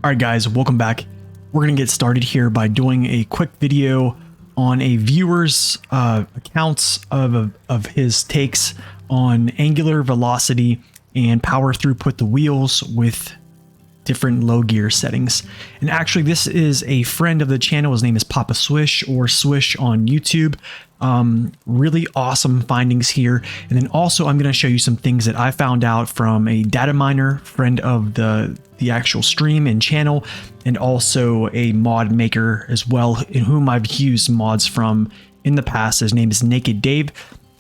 All right, guys, welcome back. We're going to get started here by doing a quick video on a viewer's accounts of his takes on angular velocity and power throughput the wheels with different low gear settings. And actually, this is a friend of the channel. His name is Papa Swish, or Swish on YouTube. Really awesome findings here. And then also I'm going to show you some things that I found out from a data miner friend of the actual stream and channel, and also a mod maker as well, in whom I've used mods from in the past. His name is Naked Dave.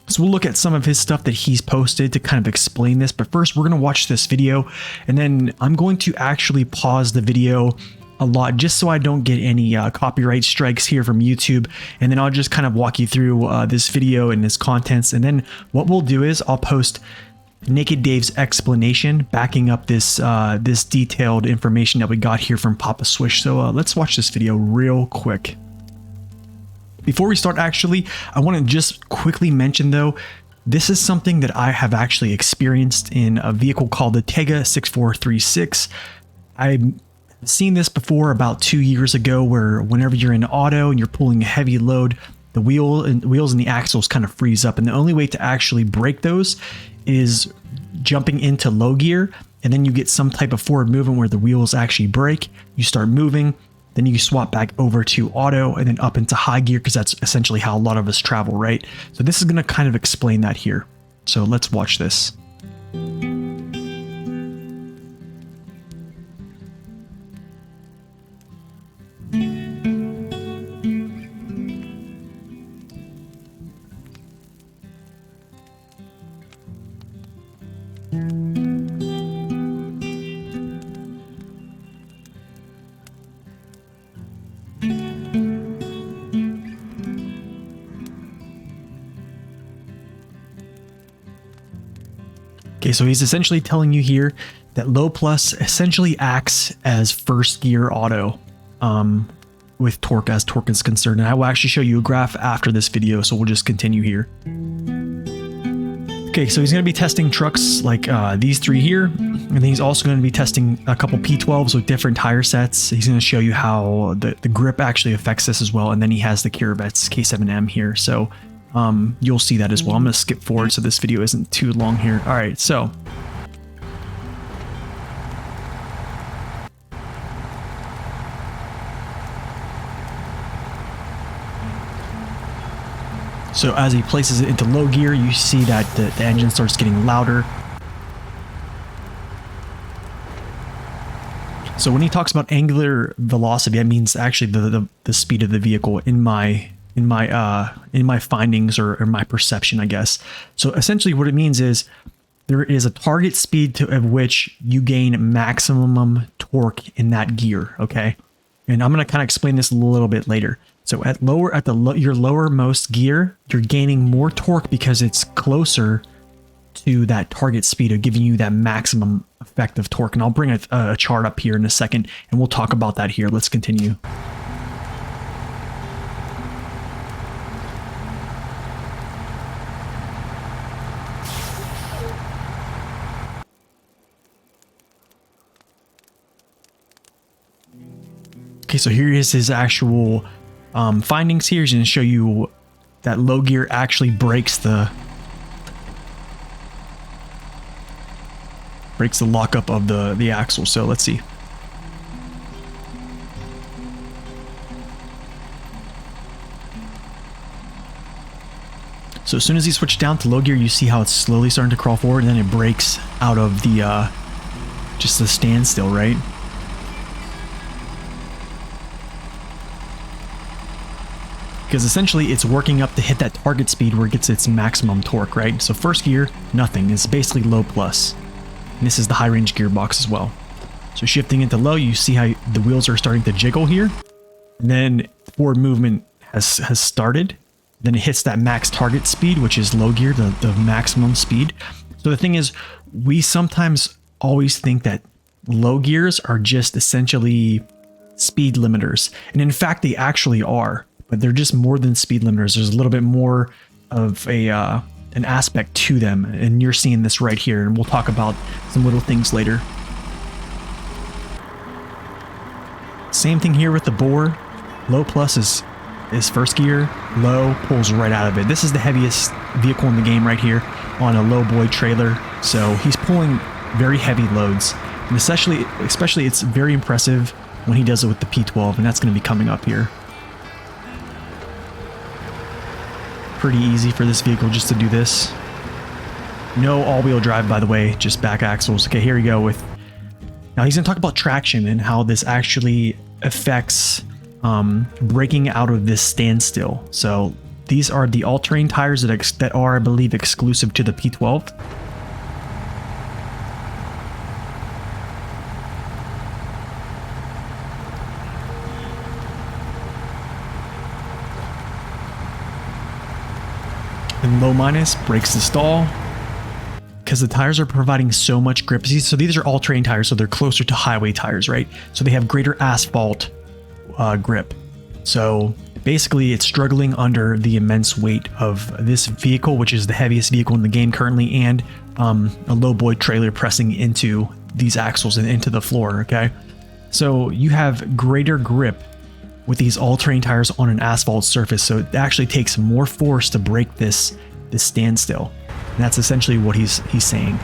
So we'll look at some of his stuff that he's posted to kind of explain this. But first, we're going to watch this video, and then I'm going to actually pause the video a lot just so I don't get any copyright strikes here from YouTube. And then I'll just kind of walk you through this video and its contents. And then what we'll do is I'll post Naked Dave's explanation backing up this this detailed information that we got here from Papa Swish. So let's watch this video real quick. Before we start, actually, I want to just quickly mention, though, this is something that I have actually experienced in a vehicle called the Tega 6436. I've seen this before about 2 years ago, where whenever you're in auto and you're pulling a heavy load, the wheels and the axles kind of freeze up. And the only way to actually break those is jumping into low gear, and then you get some type of forward movement where the wheels actually break. You start moving. Then you swap back over to auto and then up into high gear, because that's essentially how a lot of us travel, right? So this is going to kind of explain that here. So let's watch this. Okay, so he's essentially telling you here that low plus essentially acts as first gear auto with torque, as torque is concerned. And I will actually show you a graph after this video, so we'll just continue here. Okay, so he's going to be testing trucks like these three here, and then he's also going to be testing a couple P12s with different tire sets. He's going to show you how the grip actually affects this as well, and then he has the Kirovets K7M here. So you'll see that as well. I'm going to skip forward so this video isn't too long here. All right, so as he places it into low gear, you see that the engine starts getting louder. So when he talks about angular velocity, that means actually the speed of the vehicle in my findings, or my perception, I guess. So essentially what it means is there is a target speed of which you gain maximum torque in that gear, okay? And I'm going to kind of explain this a little bit later. So at your lowermost gear, you're gaining more torque because it's closer to that target speed of giving you that maximum effective torque. And I'll bring a chart up here in a second, and we'll talk about that here. Let's continue. Okay, so here is his actual findings here. He's going to show you that low gear actually breaks the lockup of the axle. So let's see. So as soon as he switched down to low gear, you see how it's slowly starting to crawl forward, and then it breaks out of the just the standstill, right? Because essentially it's working up to hit that target speed where it gets its maximum torque, right? So first gear, nothing. It's basically low plus. And this is the high range gearbox as well. So shifting into low, you see how the wheels are starting to jiggle here. And then forward movement has started. Then it hits that max target speed, which is low gear, the maximum speed. So the thing is, we sometimes always think that low gears are just essentially speed limiters. And in fact, they actually are. But they're just more than speed limiters. There's a little bit more of an aspect to them, and you're seeing this right here, and we'll talk about some little things later. Same thing here with the Boar. Low plus is first gear, low pulls right out of it. This is the heaviest vehicle in the game right here on a low boy trailer. So he's pulling very heavy loads. And especially it's very impressive when he does it with the P12, and that's going to be coming up here. Pretty easy for this vehicle just to do this. No all-wheel drive, by the way, just back axles. Okay, here we go with... Now he's going to talk about traction and how this actually affects breaking out of this standstill. So these are the all-terrain tires that are, I believe, exclusive to the P12. And low minus breaks the stall because the tires are providing so much grip. So these are all-terrain tires, so they're closer to highway tires, right? So they have greater asphalt grip. So basically it's struggling under the immense weight of this vehicle, which is the heaviest vehicle in the game currently, and a low boy trailer pressing into these axles and into the floor. Okay, so you have greater grip with these all-terrain tires on an asphalt surface, so it actually takes more force to break this standstill, and that's essentially what he's saying.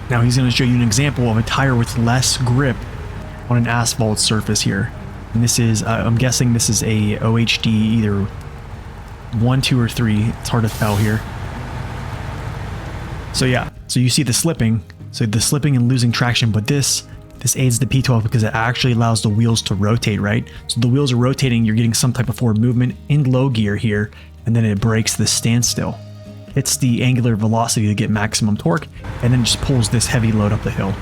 Now he's going to show you an example of a tire with less grip on an asphalt surface here, and this is I'm guessing this is a OHD either 1, 2, or 3. It's hard to tell here. So yeah, so you see the slipping, and losing traction, but this aids the P12 because it actually allows the wheels to rotate, right? So the wheels are rotating, you're getting some type of forward movement in low gear here, and then it breaks the standstill. Hits the angular velocity to get maximum torque, and then just pulls this heavy load up the hill.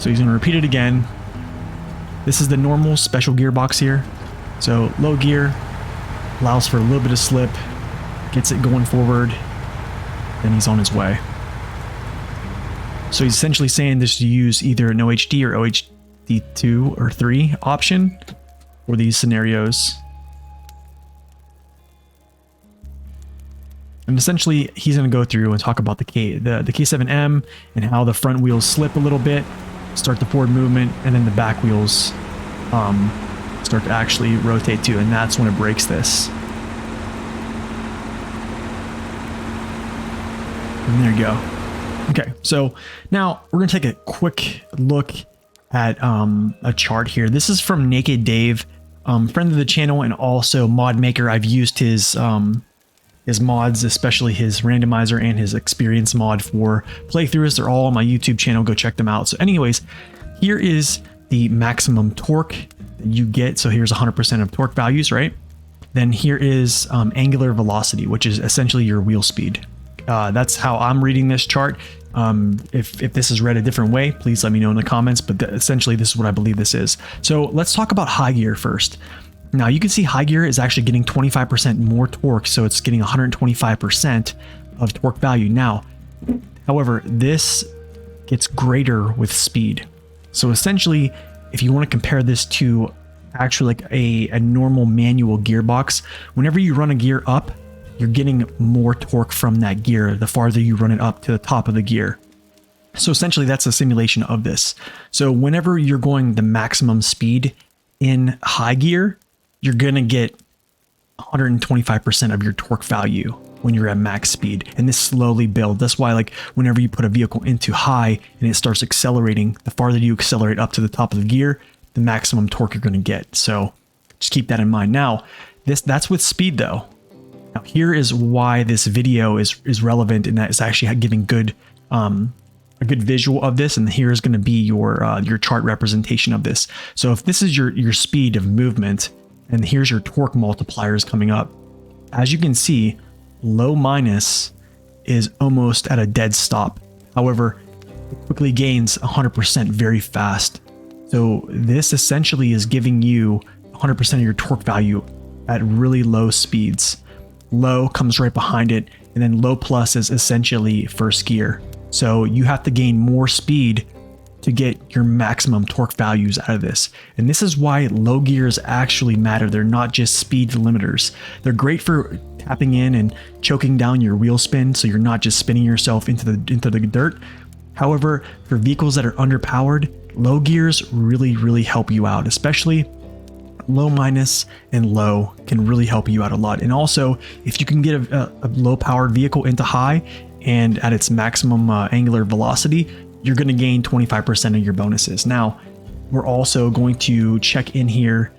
So he's going to repeat it again. This is the normal special gearbox here. So low gear allows for a little bit of slip, gets it going forward, then he's on his way. So he's essentially saying this to use either an OHD or OHD 2 or 3 option for these scenarios. And essentially he's going to go through and talk about the K7M and how the front wheels slip a little bit, start the forward movement, and then the back wheels start to actually rotate too, and that's when it breaks this. And there you go. Okay, so now we're gonna take a quick look at a chart here. This is from Naked Dave, friend of the channel and also mod maker. I've used his mods, especially his randomizer and his experience mod for playthroughs. They're all on my YouTube channel. Go check them out. So anyways, here is the maximum torque that you get. So here's 100% of torque values, right? Then here is angular velocity, which is essentially your wheel speed. That's how I'm reading this chart. If this is read a different way, please let me know in the comments, but essentially this is what I believe this is. So let's talk about high gear first. Now you can see high gear is actually getting 25% more torque, so it's getting 125% of torque value. Now, however, this gets greater with speed. So essentially, if you want to compare this to actually like a normal manual gearbox, whenever you run a gear up, you're getting more torque from that gear the farther you run it up to the top of the gear. So essentially that's a simulation of this. So whenever you're going the maximum speed in high gear, you're going to get 125% of your torque value when you're at max speed, and this slowly builds. That's why, like, whenever you put a vehicle into high and it starts accelerating, the farther you accelerate up to the top of the gear, the maximum torque you're going to get. So just keep that in mind. Now, that's with speed though. Now here is why this video is relevant, and that is actually giving good a good visual of this, and here is going to be your chart representation of this. So if this is your speed of movement, and here's your torque multipliers coming up, as you can see, low minus is almost at a dead stop. However, it quickly gains 100% very fast. So this essentially is giving you 100% of your torque value at really low speeds. Low comes right behind it, and then low plus is essentially first gear. So you have to gain more speed to get your maximum torque values out of this. And this is why low gears actually matter. They're not just speed limiters. They're great for tapping in and choking down your wheel spin so you're not just spinning yourself into the dirt. However, for vehicles that are underpowered, low gears really help you out, especially low minus and low can really help you out a lot. And also, if you can get a low powered vehicle into high and at its maximum angular velocity, you're going to gain 25% of your bonuses. Now, we're also going to check in here.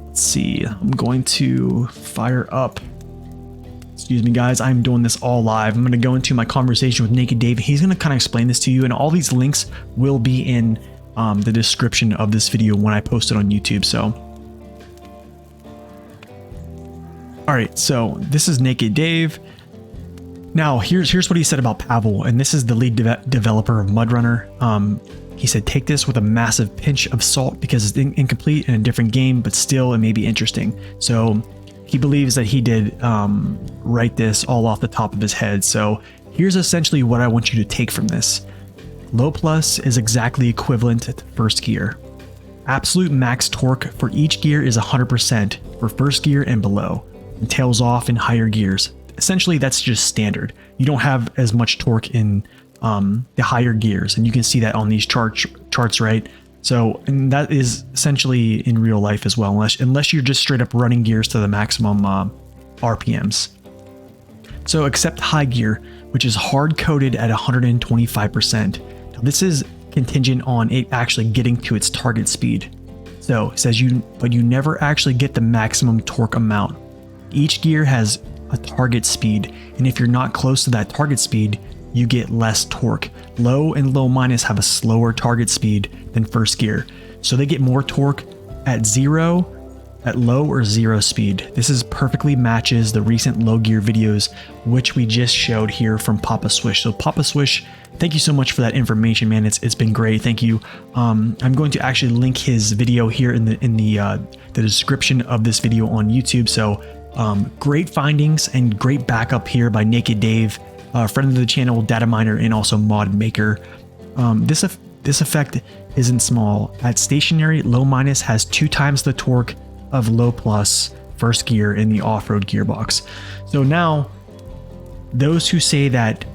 Let's see, I'm going to fire up. Excuse me, guys, I'm doing this all live. I'm going to go into my conversation with Naked Dave. He's going to kind of explain this to you, and all these links will be in the description of this video when I post it on YouTube. So, all right, so this is Naked Dave. Now, here's what he said about Pavel, and this is the lead developer of MudRunner. He said, take this with a massive pinch of salt because it's incomplete in a different game, but still it may be interesting. So he believes that he did write this all off the top of his head. So here's essentially what I want you to take from this. Low plus is exactly equivalent to first gear. Absolute max torque for each gear is 100% for first gear and below, and tails off in higher gears. Essentially, that's just standard. You don't have as much torque in the higher gears, and you can see that on these charts, right? So, and that is essentially in real life as well, unless you're just straight up running gears to the maximum RPMs. So, except high gear, which is hard coded at 125%. Now, this is contingent on it actually getting to its target speed. So, it says but you never actually get the maximum torque amount. Each gear has a target speed, and if you're not close to that target speed, you get less torque. Low and low minus have a slower target speed than first gear, so they get more torque at low or zero speed. This is perfectly matches the recent low gear videos which we just showed here from Papa Swish. So Papa Swish, thank you so much for that information, man. It's been great. Thank you. I'm going to actually link his video here in the description of this video on YouTube. So great findings and great backup here by Naked Dave, friend of the channel, data miner, and also mod maker. This effect isn't small. At stationary, low minus has 2 times the torque of low plus first gear in the off-road gearbox. So now, those who say that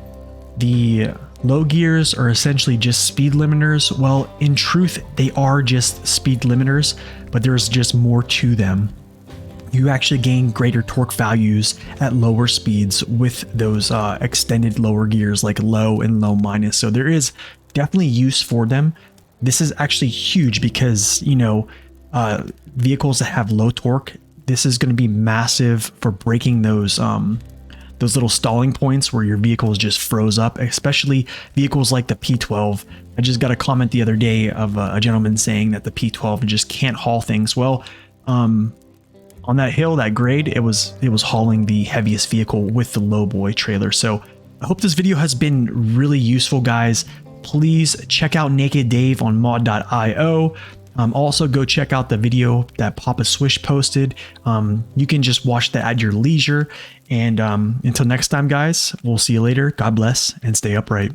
the low gears are essentially just speed limiters, well, in truth, they are just speed limiters, but there's just more to them. You actually gain greater torque values at lower speeds with those extended lower gears like low and low minus. So there is definitely use for them. This is actually huge because, you know, vehicles that have low torque, this is going to be massive for breaking those little stalling points where your vehicle is just froze up, especially vehicles like the P12. I just got a comment the other day of a gentleman saying that the P12 just can't haul things. Well, on that hill, that grade, it was hauling the heaviest vehicle with the Lowboy trailer. So I hope this video has been really useful, guys. Please check out Naked Dave on mod.io. Also go check out the video that Papa Swish posted. You can just watch that at your leisure. And until next time, guys, we'll see you later. God bless and stay upright.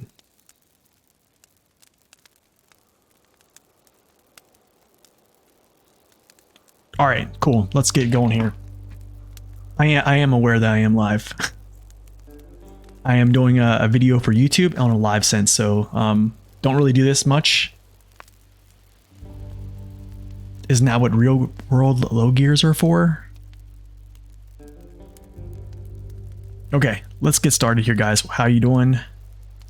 All right, cool. Let's get going here. I am aware that I am live. I am doing a video for YouTube on a live sense, so don't really do this much. Isn't that what real world low gears are for? Okay, let's get started here, guys. How you doing?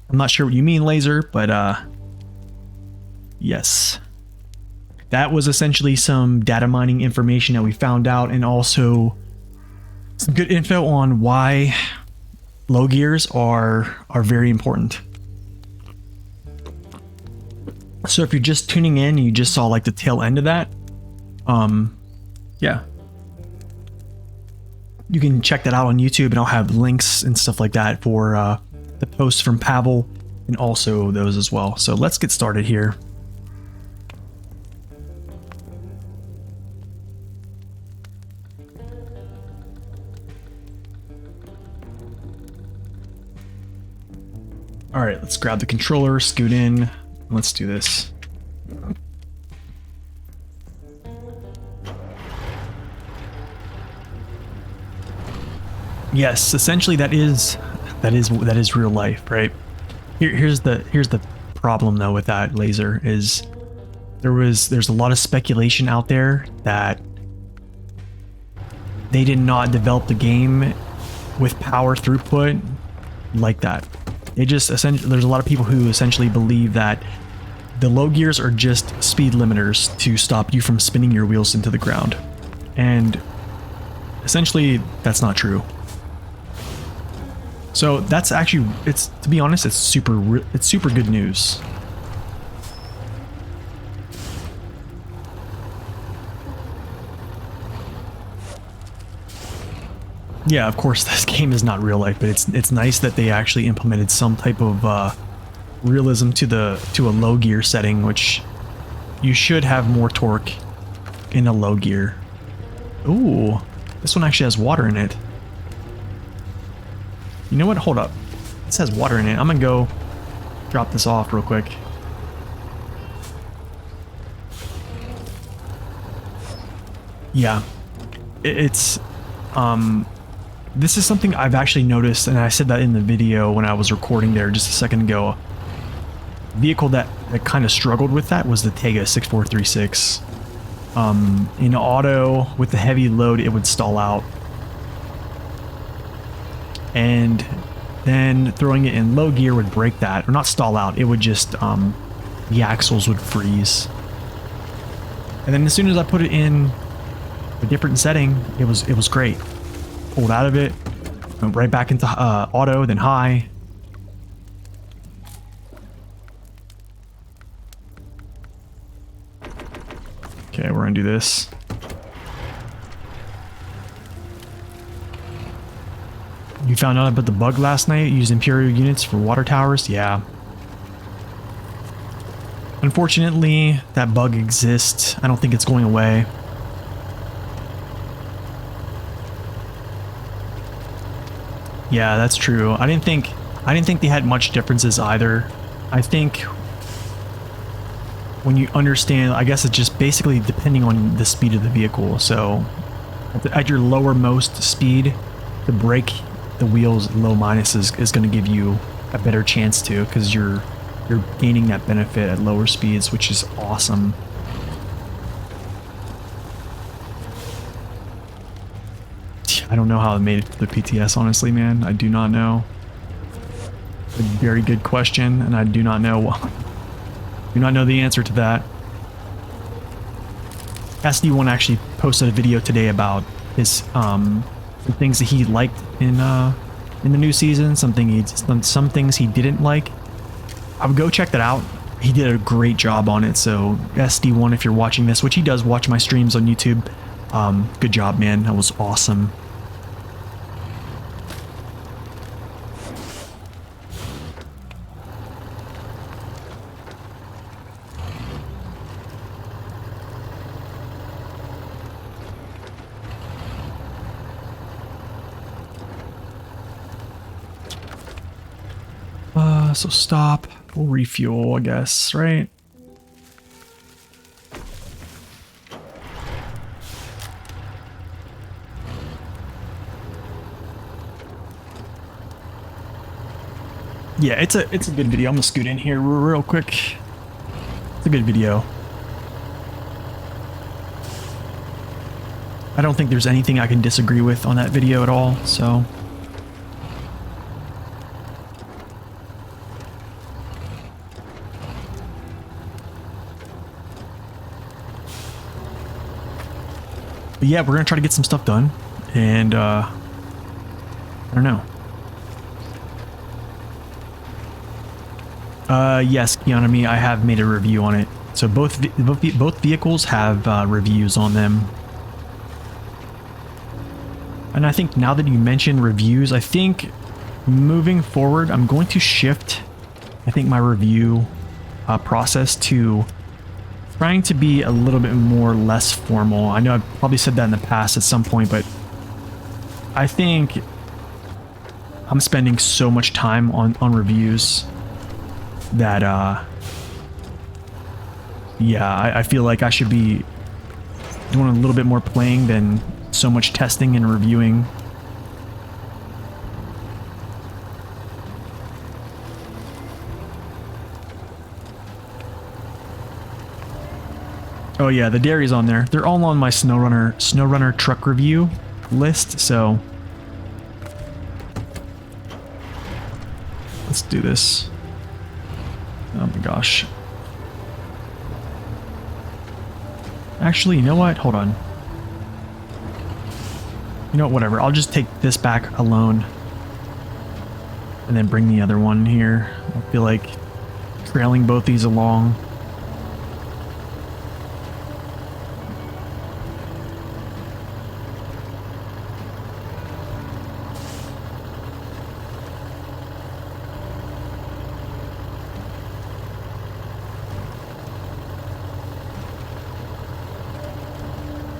I'm not sure what you mean, Laser, but yes. That was essentially some data mining information that we found out, and also some good info on why low gears are very important. So if you're just tuning in and you just saw like the tail end of that, yeah, you can check that out on YouTube, and I'll have links and stuff like that for the posts from Pavel and also those as well. So let's get started here. All right, let's grab the controller, scoot in. Let's do this. Yes, essentially that is real life, right? Here's the problem though with that laser is there's a lot of speculation out there that they did not develop the game with power throughput like that. They just essentially, there's a lot of people who essentially believe that the low gears are just speed limiters to stop you from spinning your wheels into the ground. And essentially that's not true. So that's actually, to be honest, it's super good news. Yeah, of course this game is not real life, but it's nice that they actually implemented some type of realism to a low gear setting, which you should have more torque in a low gear. Ooh, this one actually has water in it. You know what? Hold up. This has water in it. I'm gonna go drop this off real quick. Yeah, it's this is something I've actually noticed, and I said that in the video when I was recording there just a second ago. Vehicle that kind of struggled with that was the Tega 6436. In auto with the heavy load, it would stall out. And then throwing it in low gear would break that, or not stall out, it would just the axles would freeze. And then as soon as I put it in a different setting, it was great. Pulled out of it, went right back into auto, then high. Okay, we're gonna do this. You found out about the bug last night? Used Imperial units for water towers? Yeah. Unfortunately, that bug exists. I don't think it's going away. Yeah, that's true. I didn't think they had much differences either. I think when you understand, I guess it's just basically depending on the speed of the vehicle. So at your lowermost speed, to brake the wheels low minus is going to give you a better chance to, because you're gaining that benefit at lower speeds, which is awesome. I don't know how it made it to the PTS, honestly, man. I do not know. A very good question, and I do not know the answer to that. SD1 actually posted a video today about his the things that he liked in the new season, some things he didn't like. I would go check that out. He did a great job on it. So SD1, if you're watching this, which he does watch my streams on YouTube, good job, man. That was awesome. So stop, we'll refuel, I guess, right? Yeah, it's a good video. I'm gonna scoot in here real quick. It's a good video. I don't think there's anything I can disagree with on that video at all, so. But yeah, we're gonna try to get some stuff done, and I don't know. Yes, Keonami, I have made a review on it. So both vehicles have reviews on them. And I think now that you mention reviews, I think moving forward, I'm going to shift, I think, my review process to trying to be a little bit less formal. I know I've probably said that in the past at some point, but I think I'm spending so much time on reviews that yeah, I feel like I should be doing a little bit more playing than so much testing and reviewing. Oh yeah, the dairy's on there. They're all on my SnowRunner truck review list, so let's do this. Oh my gosh. Actually, you know what? Hold on. You know what? Whatever. I'll just take this back alone and then bring the other one here. I feel like trailing both these along.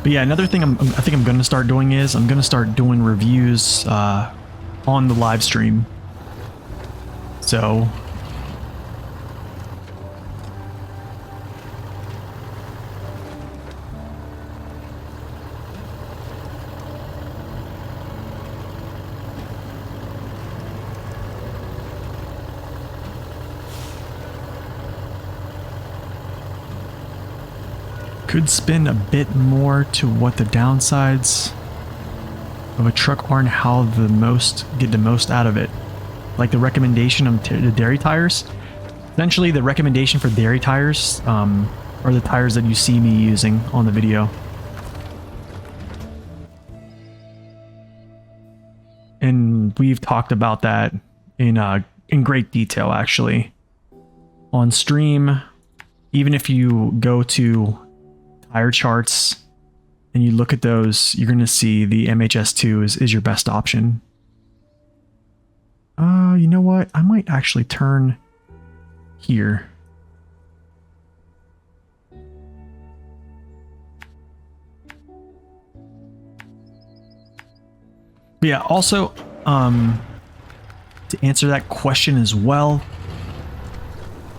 But yeah, another thing I think I'm going to start doing is I'm going to start doing reviews on the live stream. So could spin a bit more to what the downsides of a truck are and how get the most out of it. Like the recommendation of the dairy tires. Essentially, the recommendation for dairy tires are the tires that you see me using on the video. And we've talked about that in great detail, actually. On stream, even if you go to tire charts and you look at those, you're going to see the MHS2 is your best option. You know what? I might actually turn here. But yeah, also, to answer that question as well,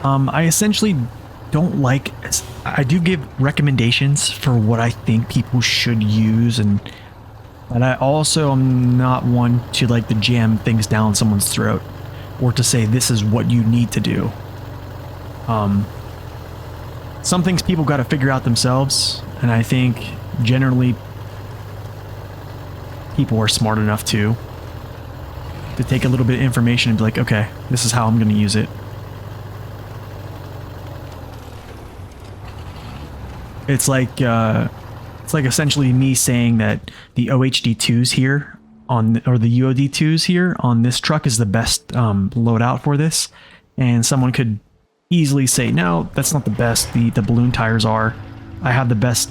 I essentially don't like, I do give recommendations for what I think people should use, but I also am not one to like to jam things down someone's throat or to say this is what you need to do. Some things people got to figure out themselves, and I think generally people are smart enough to take a little bit of information and be like, okay, this is how I'm going to use it. It's like essentially me saying that the OHD2s here or the UOD2s here on this truck is the best loadout for this, and someone could easily say, no, that's not the best. The balloon tires are. I have the best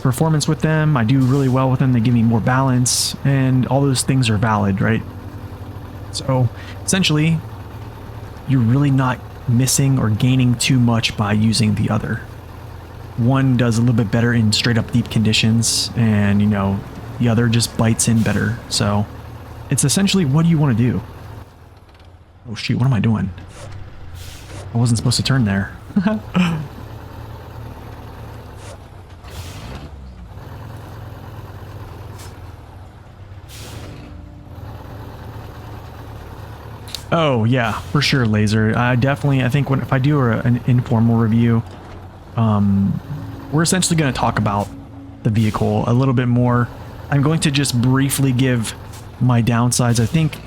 performance with them. I do really well with them. They give me more balance, and all those things are valid, right? So essentially, you're really not missing or gaining too much by using the other. One does a little bit better in straight up deep conditions, and you know, the other just bites in better. So it's essentially, what do you want to do? Oh shoot, what am I doing? I wasn't supposed to turn there. Oh yeah, for sure, Laser. I think if I do an informal review, we're essentially going to talk about the vehicle a little bit more. I'm going to just briefly give my downsides. I think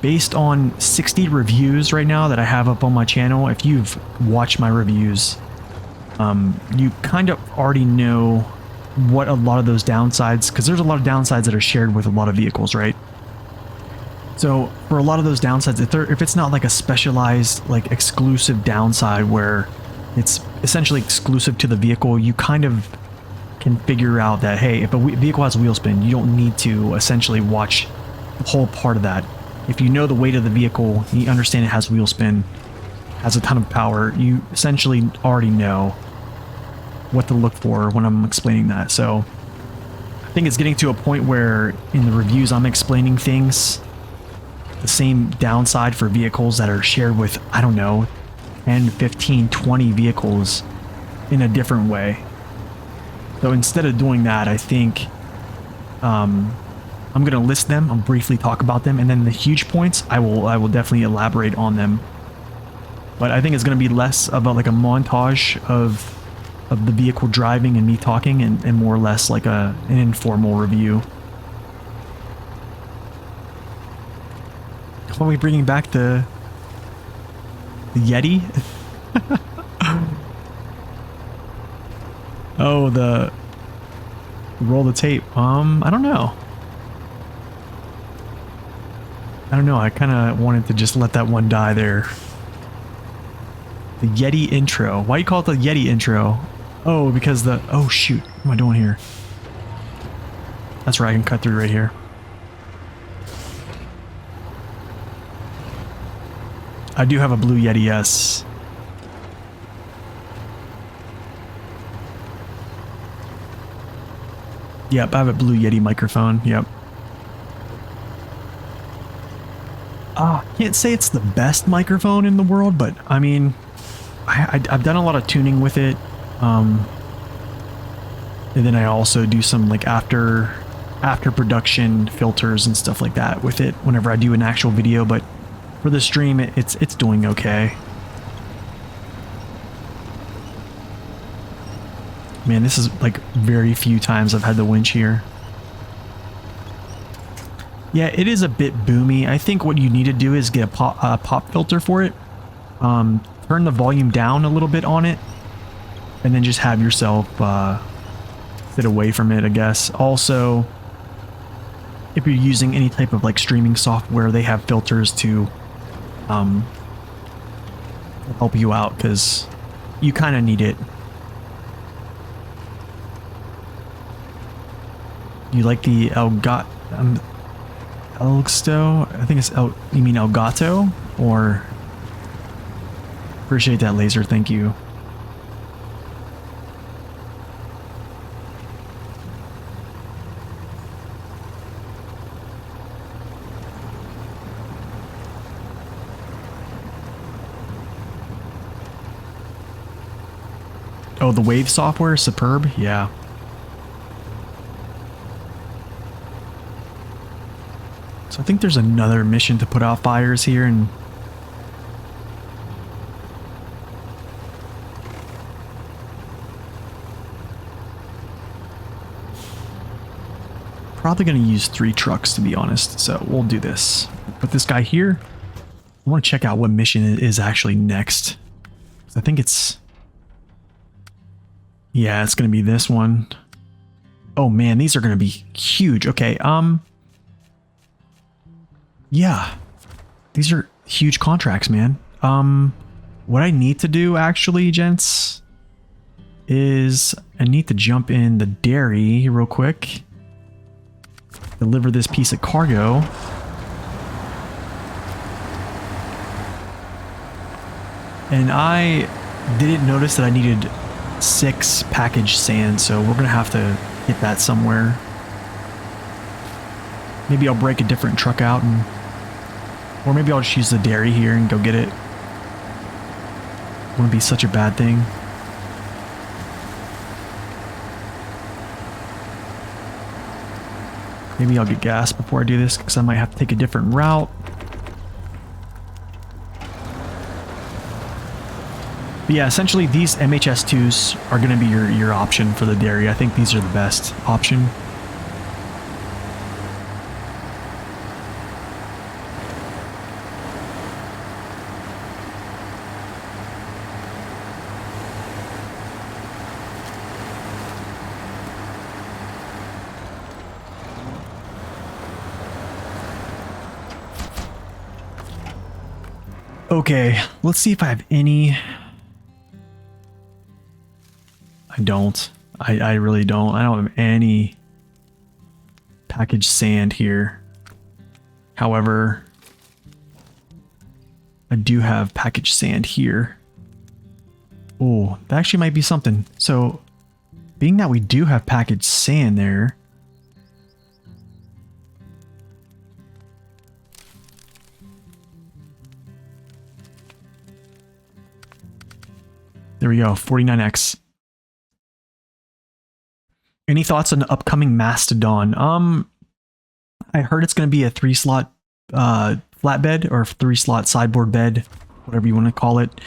based on 60 reviews right now that I have up on my channel, if you've watched my reviews, you kind of already know what a lot of those downsides, because there's a lot of downsides that are shared with a lot of vehicles, right? So for a lot of those downsides, if it's not like a specialized, like exclusive downside where it's essentially exclusive to the vehicle, you kind of can figure out that, hey, if a vehicle has wheel spin, you don't need to essentially watch the whole part of that. If you know the weight of the vehicle, you understand it has wheel spin, has a ton of power, you essentially already know what to look for when I'm explaining that. So I think it's getting to a point where in the reviews I'm explaining things, the same downside for vehicles that are shared with, I don't know, 10, 15, 20 vehicles in a different way. So instead of doing that, I think I'm going to list them. I'll briefly talk about them, and then the huge points, I will definitely elaborate on them. But I think it's going to be less about like a montage of the vehicle driving and me talking, and more or less like an informal review. Are we bringing back the Yeti? Oh, the roll the tape. I don't know. I kind of wanted to just let that one die there. The Yeti intro. Why do you call it the Yeti intro? Oh, because the... Oh, shoot. What am I doing here? That's right. I can cut through right here. I do have a blue Yeti S. Yep, I have a blue Yeti microphone. Yep. Can't say it's the best microphone in the world, but I mean, I've done a lot of tuning with it. And then I also do some like after production filters and stuff like that with it whenever I do an actual video, but for the stream it's doing okay. Man, this is like very few times I've had the winch here. Yeah, it is a bit boomy. I think what you need to do is get a pop filter for it. Turn the volume down a little bit on it, and then just have yourself sit away from it, I guess. Also, if you're using any type of like streaming software, they have filters to help you out, because you kind of need it. You like the Elgato? I think it's you mean Elgato? Or... Appreciate that laser, thank you. Oh, the Wave software is superb? Yeah. So I think there's another mission to put out fires here, and probably going to use 3 trucks, to be honest. So we'll do this. Put this guy here. I want to check out what mission it is actually next. I think it's... Yeah, it's going to be this one. Oh man, these are going to be huge. Okay, yeah. These are huge contracts, man. What I need to do actually, gents, is I need to jump in the dairy real quick. Deliver this piece of cargo. And I didn't notice that I needed 6 packaged sand, so we're gonna have to get that somewhere. Maybe I'll break a different truck out, and or maybe I'll just use the dairy here and go get it. Wouldn't be such a bad thing. Maybe I'll get gas before I do this, because I might have to take a different route. But yeah, essentially these MHS2s are going to be your option for the dairy. I think these are the best option. Okay, let's see if I have any... I don't. I really don't. I don't have any packaged sand here. However, I do have packaged sand here. Oh, that actually might be something. So, being that we do have packaged sand there, There we go, 49X. Any thoughts on the upcoming Mastodon? I heard it's going to be a 3-slot flatbed or 3-slot sideboard bed, whatever you want to call it.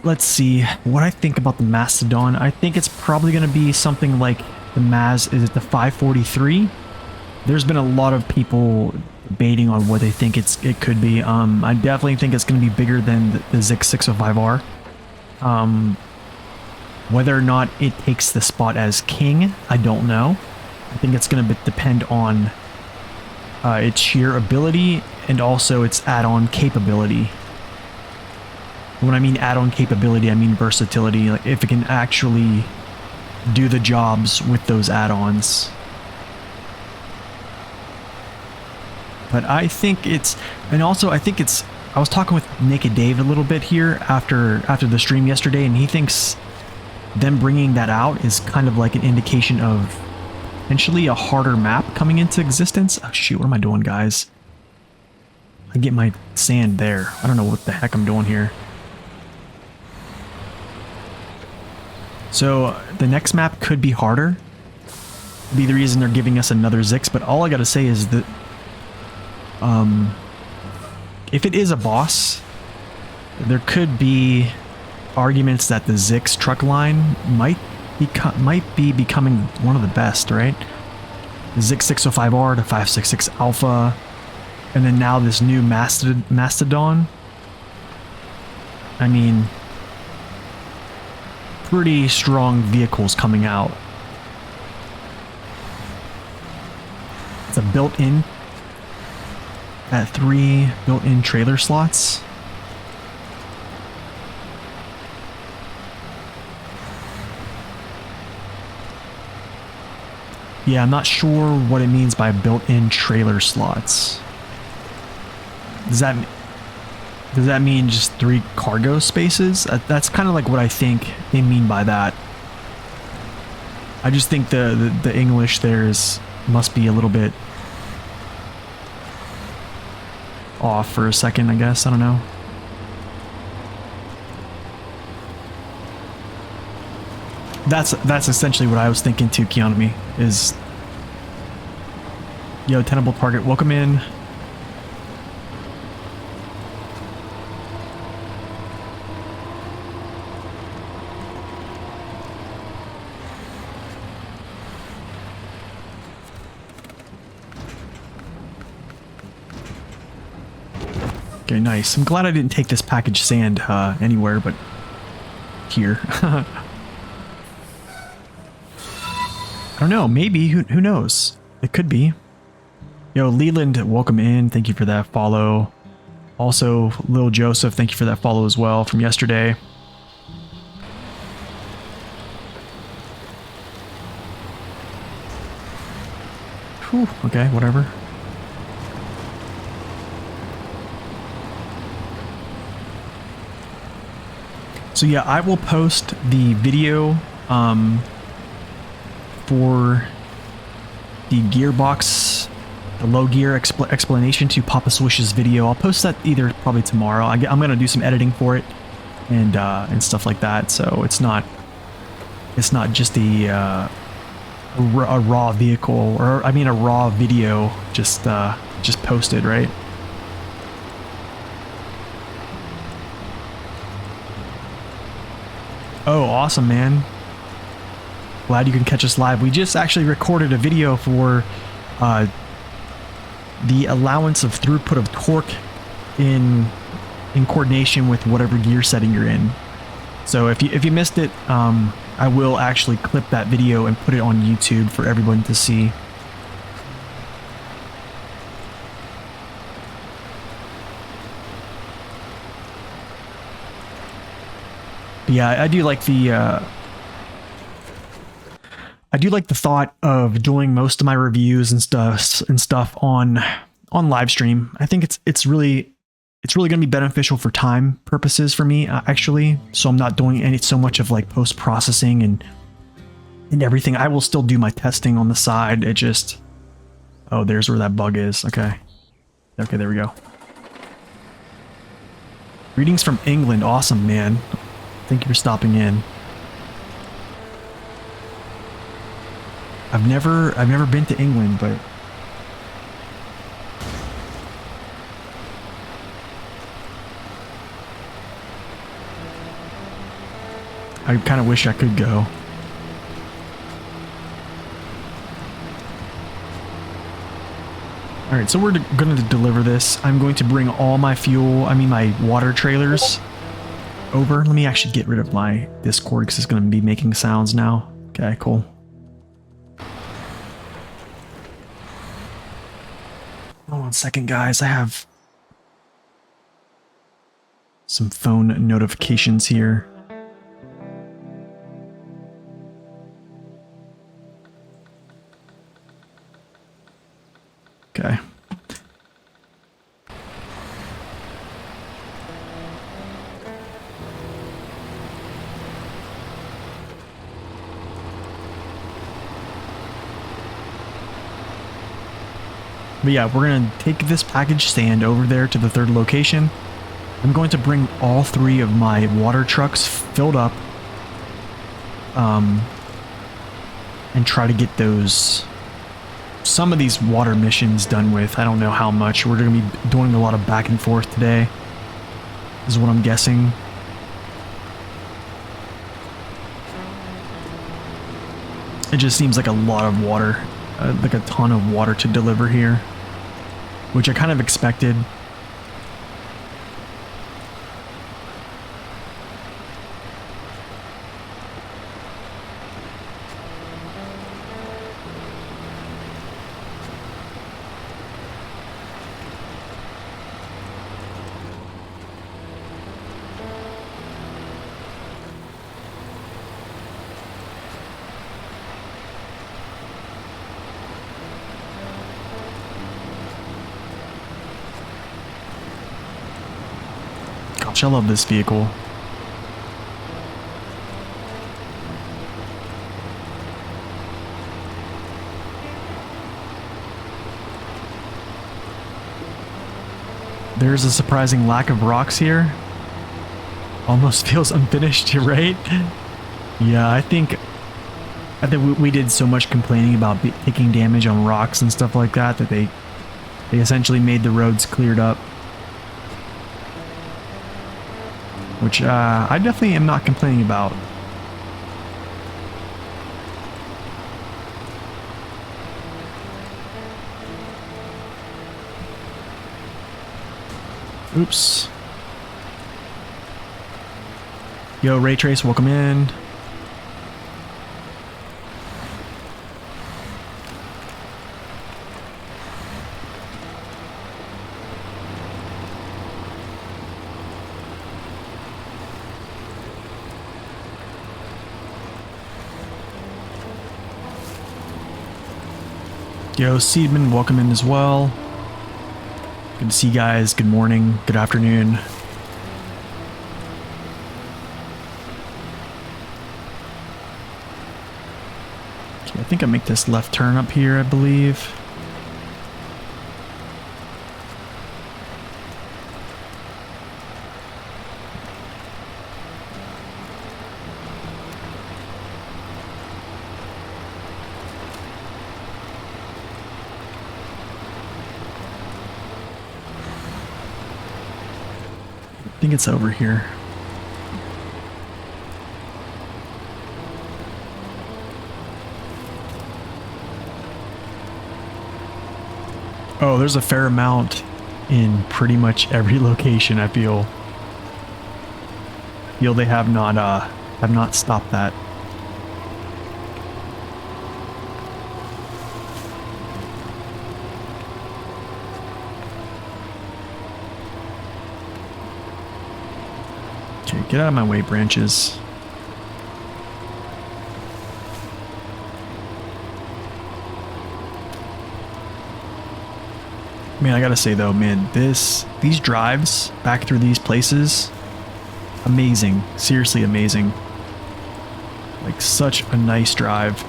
Let's see what I think about the Mastodon. I think it's probably going to be something like the Maz. Is it the 543? There's been a lot of people debating on what they think it could be. I definitely think it's going to be bigger than the Zix 605R. Whether or not it takes the spot as king, I don't know. I think it's going to depend on its sheer ability and also its add-on capability. When I mean add-on capability, I mean versatility. Like if it can actually do the jobs with those add-ons. But I think it's, and also I think it's, I was talking with Naked Dave a little bit here after the stream yesterday, and he thinks them bringing that out is kind of like an indication of potentially a harder map coming into existence. Oh shoot, what am I doing, guys? I get my sand there. I don't know what the heck I'm doing here. So the next map could be harder. Be the reason they're giving us another Zix, but all I gotta say is that if it is a boss, there could be arguments that the Zix truck line might be becoming one of the best, right? The Zix 605R to 566 Alpha, and then now this new Mastodon. I mean, pretty strong vehicles coming out. It's a built-in at 3 built-in trailer slots. Yeah, I'm not sure what it means by built-in trailer slots. Does that mean just 3 cargo spaces? That's kind of like what I think they mean by that. I just think the English there must be a little bit off for a second, I guess. I don't know. That's essentially what I was thinking too, Keanu, is... Yo, Tenable Target, welcome in. Okay, nice. I'm glad I didn't take this package sand anywhere but here. I don't know, maybe, who knows? It could be. Yo, Leland, welcome in. Thank you for that follow. Also, Lil Joseph, thank you for that follow as well from yesterday. Whew, okay, whatever. So yeah, I will post the video for the gearbox, the low gear explanation to Papa Swish's video. I'll post that either probably tomorrow. I'm gonna do some editing for it and stuff like that. So it's not just a raw vehicle, or I mean a raw video just posted, right? Oh, awesome, man. Glad you can catch us live. We just actually recorded a video for the allowance of throughput of torque in coordination with whatever gear setting you're in. So if you missed it, I will actually clip that video and put it on YouTube for everyone to see. But yeah, I do like the thought of doing most of my reviews and stuff on live stream. I think it's really going to be beneficial for time purposes for me, actually. So I'm not doing so much of like post processing and everything. I will still do my testing on the side. It just, oh, there's where that bug is. Okay, there we go. Greetings from England. Awesome, man. Thank you for stopping in. I've never been to England, but I kind of wish I could go. All right, so we're going to deliver this. I'm going to bring all my fuel, my water trailers over. Let me actually get rid of my Discord because it's going to be making sounds now. Okay, cool. Hold on a second, guys. I have some phone notifications here. Okay. But yeah, we're going to take this package stand over there to the third location. I'm going to bring all 3 of my water trucks filled up. And try to get some of these water missions done with. I don't know how much. We're going to be doing a lot of back and forth today, is what I'm guessing. It just seems like a lot of water, like a ton of water to deliver here, which I kind of expected. Gosh, I love this vehicle. There's a surprising lack of rocks here. Almost feels unfinished, right? Yeah, I think we did so much complaining about taking damage on rocks and stuff like that that they essentially made the roads cleared up. Which I definitely am not complaining about. Oops. Yo, Ray Trace, welcome in. Yo, Seedman, welcome in as well. Good to see you guys. Good morning. Good afternoon. Okay, I think I make this left turn up here, I believe. I think it's over here. Oh, there's a fair amount in pretty much every location, I feel. They have not stopped that. Okay, get out of my way, branches. Man, I gotta say though, man, these drives back through these places, amazing. Seriously amazing. Like such a nice drive.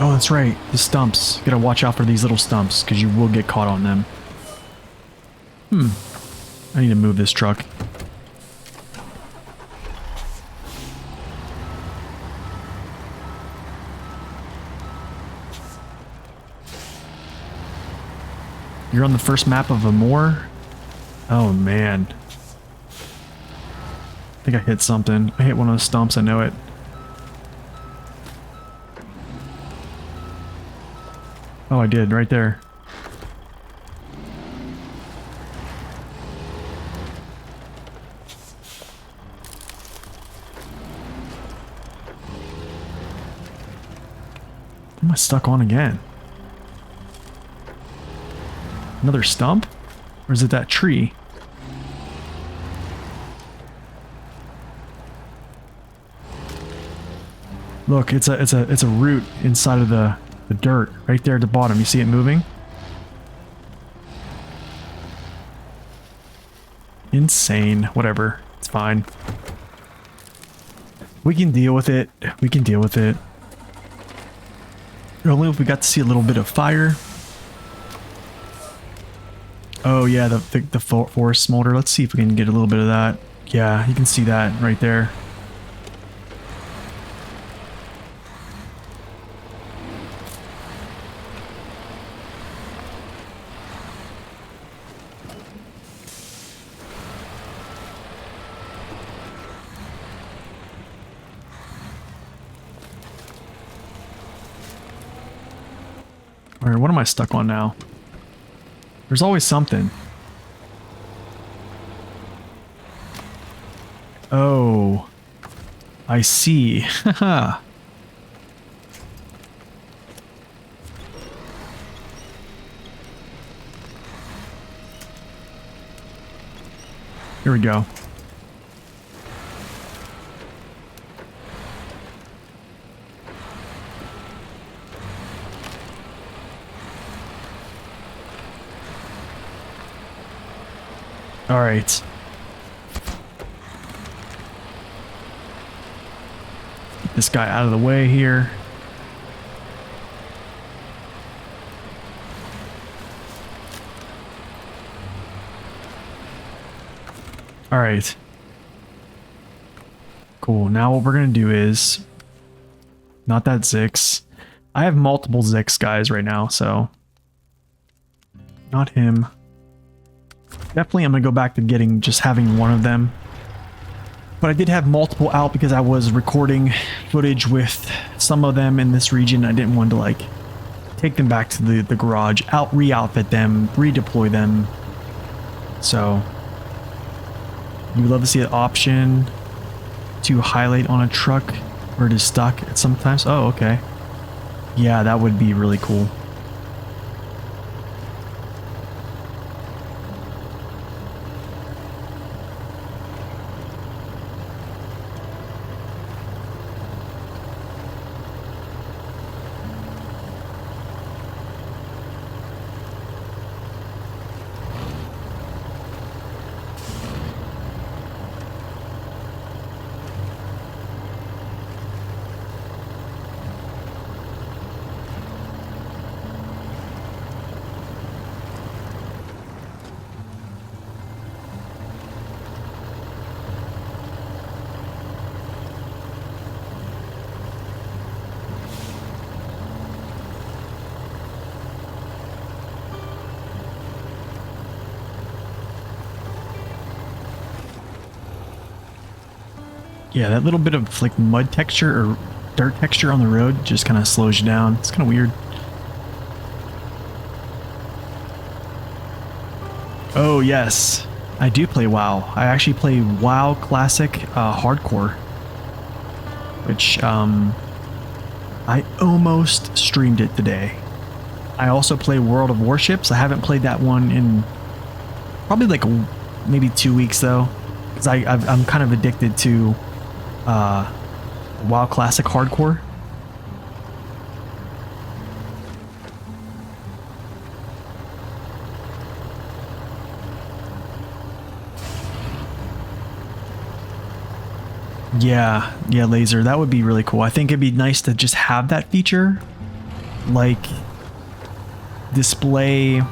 Oh, that's right. The stumps. You gotta watch out for these little stumps because you will get caught on them. I need to move this truck. You're on the first map of Amor? Oh man. I think I hit something. I hit one of those stumps, I know it. Oh, I did, right there. What am I stuck on again? Another stump? Or is it that tree? Look, it's a root inside of the dirt right there at the bottom. You see it moving? Insane. Whatever. It's fine. We can deal with it. We can deal with it. Only if we got to see a little bit of fire. Oh yeah, the forest smolder. Let's see if we can get a little bit of that. Yeah, you can see that right there. Or what am I stuck on now? There's always something. Oh, I see. Haha. Here we go. All right. Get this guy out of the way here. All right. Cool. Now what we're going to do is not that Zix. I have multiple Zix guys right now, so not him. Definitely I'm going to go back to just having one of them. But I did have multiple out because I was recording footage with some of them in this region. I didn't want to like take them back to the garage, re-outfit them, redeploy them. So you would love to see an option to highlight on a truck where it is stuck at sometimes. Oh, okay. Yeah, that would be really cool. Yeah, that little bit of like mud texture or dirt texture on the road just kind of slows you down. It's kind of weird. Oh yes, I do play WoW. I actually play WoW Classic Hardcore, which I almost streamed it today. I also play World of Warships. I haven't played that one in probably like maybe 2 weeks though, because I'm kind of addicted to WoW Classic Hardcore. Yeah, laser. That would be really cool. I think it'd be nice to just have that feature, like display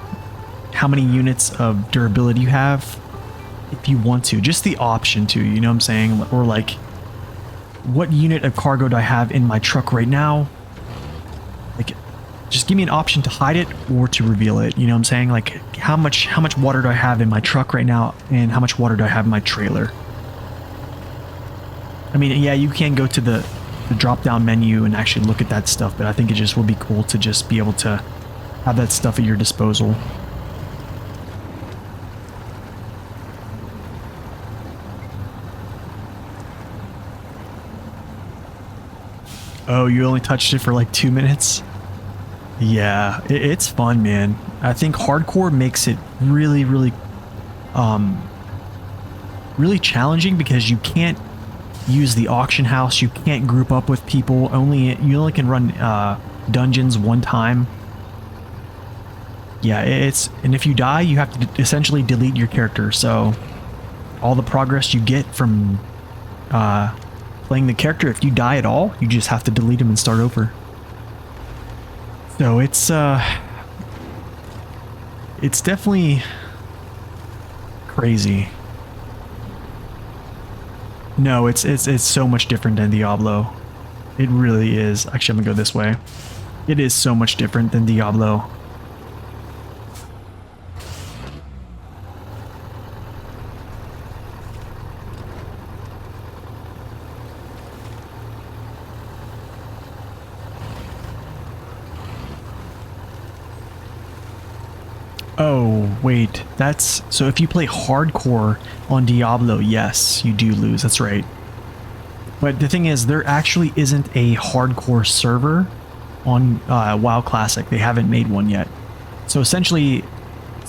how many units of durability you have if you want to. Just the option to, you know what I'm saying? Or like, what unit of cargo do I have in my truck right now? Like, just give me an option to hide it or to reveal it. You know what I'm saying? Like, how much water do I have in my truck right now, and how much water do I have in my trailer? I mean, yeah, you can go to the drop-down menu and actually look at that stuff, but I think it just would be cool to just be able to have that stuff at your disposal. Oh, you only touched it for like 2 minutes? Yeah, it's fun, man. I think hardcore makes it really, really, really challenging because you can't use the auction house. You can't group up with people. You only can run dungeons one time. Yeah, and if you die, you have to essentially delete your character. So all the progress you get from playing the character, if you die at all, you just have to delete him and start over. So it's definitely crazy. No, it's so much different than Diablo. It really is. Actually, I'm gonna go this way. It is so much different than Diablo. Oh, wait, so if you play hardcore on Diablo, yes, you do lose, that's right. But the thing is, there actually isn't a hardcore server on WoW Classic. They haven't made one yet. So essentially,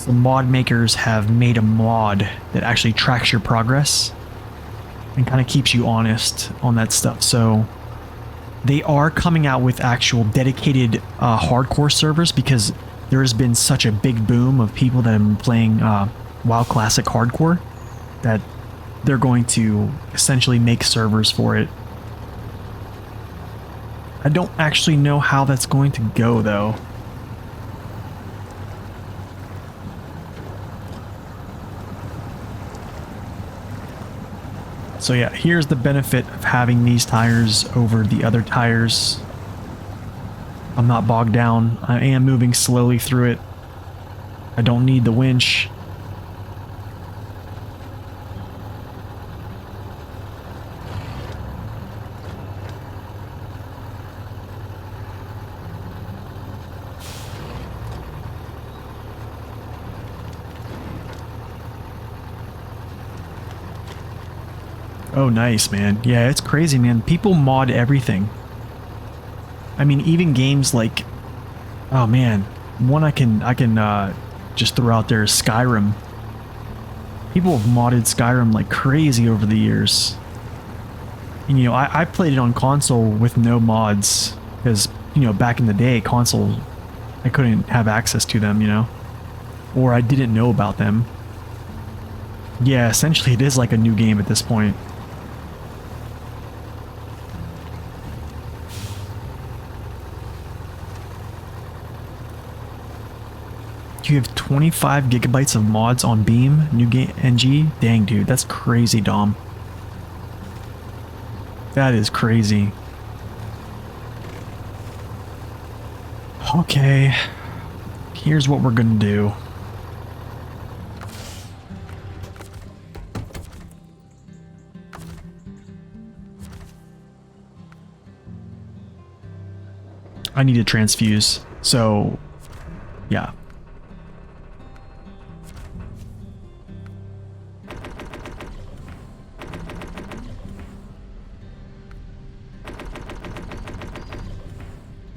the mod makers have made a mod that actually tracks your progress and kind of keeps you honest on that stuff. So they are coming out with actual dedicated hardcore servers because there has been such a big boom of people that have been playing WoW Classic Hardcore that they're going to essentially make servers for it. I don't actually know how that's going to go, though. So yeah, here's the benefit of having these tires over the other tires. I'm not bogged down. I am moving slowly through it. I don't need the winch. Oh, nice, man. Yeah, it's crazy, man. People mod everything. I mean, even games like, oh man, one I can just throw out there is Skyrim. People have modded Skyrim like crazy over the years. And you know, I played it on console with no mods because, you know, back in the day, console, I couldn't have access to them, you know, or I didn't know about them. Yeah, essentially it is like a new game at this point. You have 25 gigabytes of mods on Beam, New Game NG? Dang, dude, that's crazy, Dom. That is crazy. Okay, here's what we're gonna do. I need to transfuse, so yeah.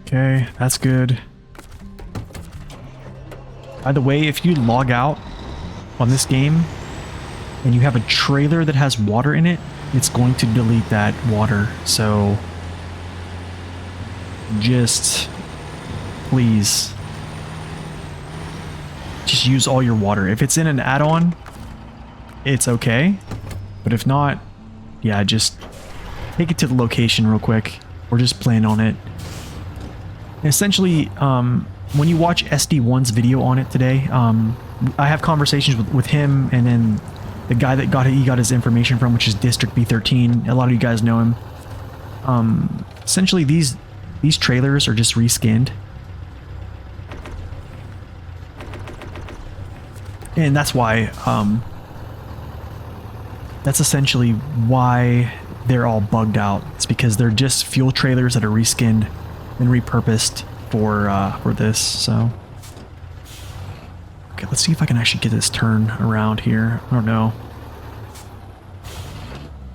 Okay, that's good. By the way, if you log out on this game and you have a trailer that has water in it, it's going to delete that water. So just please just use all your water. If it's in an add-on, it's okay. But if not, yeah, just take it to the location real quick or just plan on it. Essentially, when you watch SD1's video on it today, I have conversations with him, and then the guy that he got his information from, which is District B13. A lot of you guys know him. Essentially, these trailers are just reskinned, and that's why. That's essentially why they're all bugged out. It's because they're just fuel trailers that are reskinned and repurposed for this. So, okay, let's see if I can actually get this turn around here. I don't know.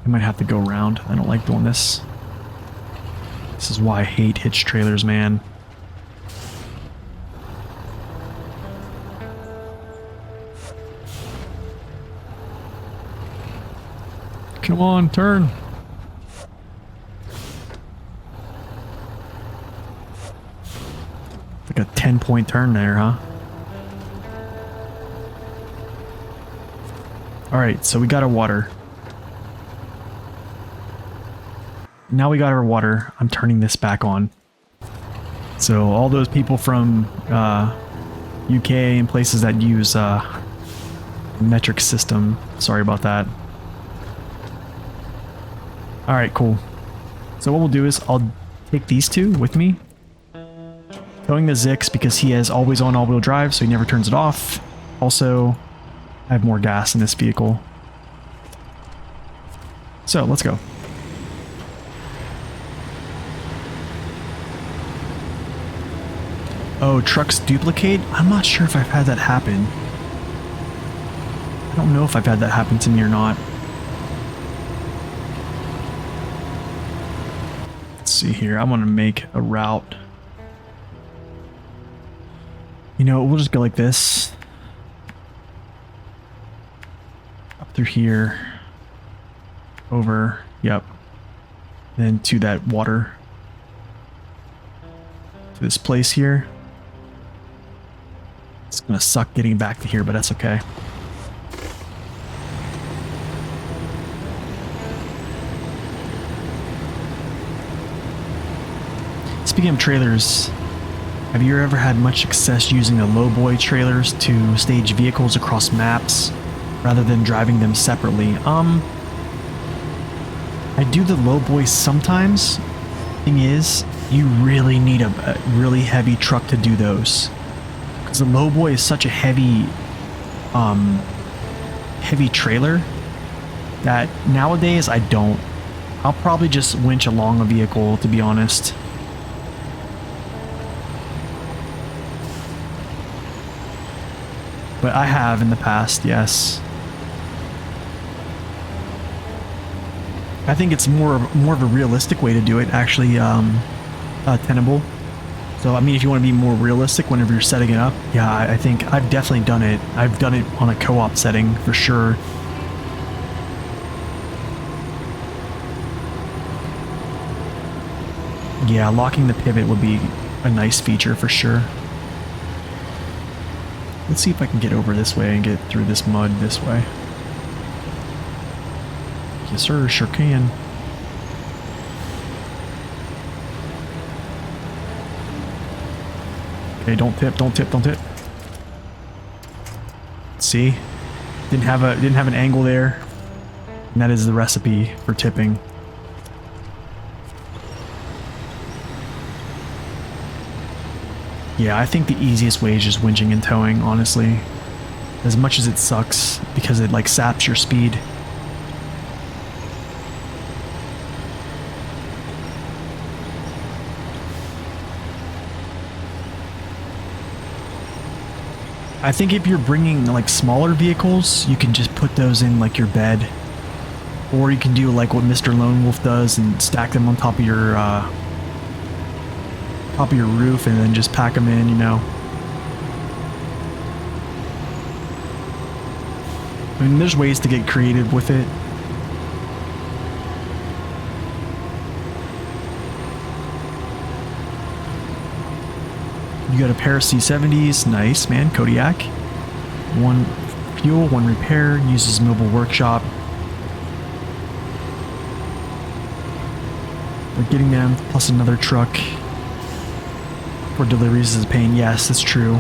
I might have to go around. I don't like doing this. This is why I hate hitch trailers, man. Come on, turn. Like a 10-point turn there, huh? Alright, so we got our water. Now we got our water. I'm turning this back on. So all those people from UK and places that use metric system, sorry about that. Alright, cool. So what we'll do is I'll take these two with me. Towing the Zix because he has always on all-wheel drive, so he never turns it off. Also, I have more gas in this vehicle. So, let's go. Oh, trucks duplicate? I'm not sure if I've had that happen. I don't know if I've had that happen to me or not. See here, I want to make a route. You know, we'll just go like this. Up through here. Over, yep. Then to that water. To this place here. It's gonna suck getting back to here, but that's okay. Speaking of trailers, have you ever had much success using the lowboy trailers to stage vehicles across maps rather than driving them separately? I do the lowboy sometimes. Thing is, you really need a really heavy truck to do those. Because the lowboy is such a heavy trailer that nowadays I don't. I'll probably just winch along a vehicle, to be honest. But I have in the past, yes. I think it's more of a realistic way to do it, actually, tenable. So, I mean, if you want to be more realistic whenever you're setting it up, yeah, I think I've definitely done it. I've done it on a co-op setting, for sure. Yeah, locking the pivot would be a nice feature, for sure. Let's see if I can get over this way and get through this mud this way. Yes, sir, sure can. Okay, don't tip, don't tip, don't tip. See? Didn't have an angle there. And that is the recipe for tipping. Yeah, I think the easiest way is just winching and towing, honestly. As much as it sucks, because it like saps your speed. I think if you're bringing like smaller vehicles, you can just put those in like your bed. Or you can do like what Mr. Lone Wolf does and stack them on top of your roof and then just pack them in, you know. I mean, there's ways to get creative with it. You got a pair of C70s, nice, man, Kodiak. One fuel, one repair, uses mobile workshop. We're getting them, plus another truck. For deliveries is a pain, yes, that's true.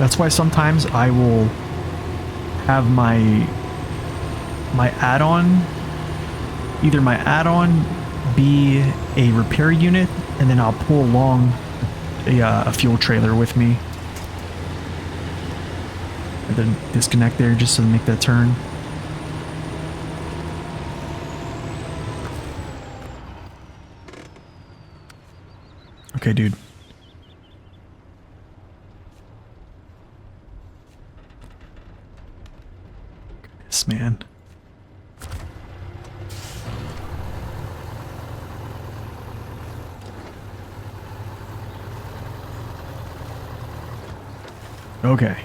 That's why sometimes I will have my add-on, either my add-on be a repair unit, and then I'll pull along a fuel trailer with me. And then disconnect there just to make that turn. Okay, dude. Goodness, man. Okay.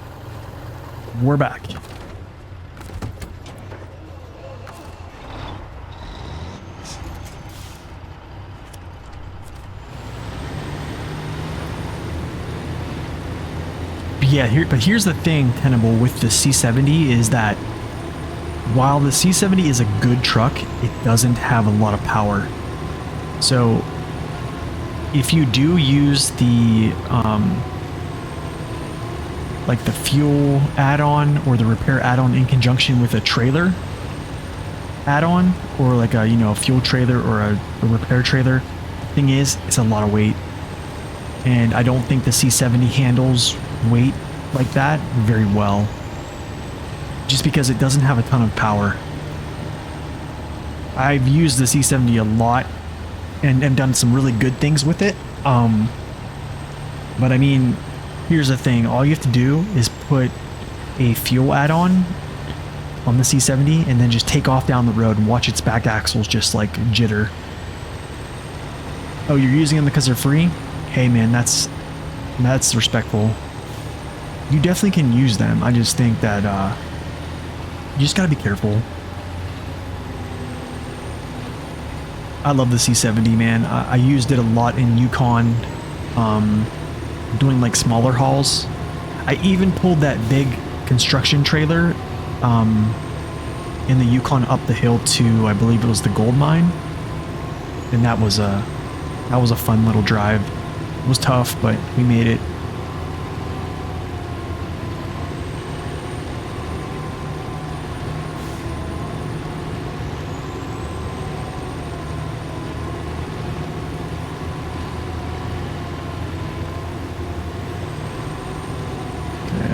We're back. Yeah, but here's the thing, Tenable, with the C70 is that while the C70 is a good truck, it doesn't have a lot of power. So if you do use the like the fuel add-on or the repair add-on in conjunction with a trailer add-on, or like a, you know, a fuel trailer or a repair trailer, thing is, it's a lot of weight. And I don't think the C70 handles weight like that very well, just because it doesn't have a ton of power. I've used the C70 a lot and done some really good things with it. But I mean, here's the thing, all you have to do is put a fuel add-on on the C70 and then just take off down the road and watch its back axles just like jitter. Oh, you're using them because they're free? Hey man, that's respectful. You definitely can use them. I just think that you just gotta be careful. I love the C70, man. I used it a lot in Yukon, doing like smaller hauls. I even pulled that big construction trailer in the Yukon up the hill to, I believe it was the gold mine, and that was a fun little drive. It was tough, but we made it.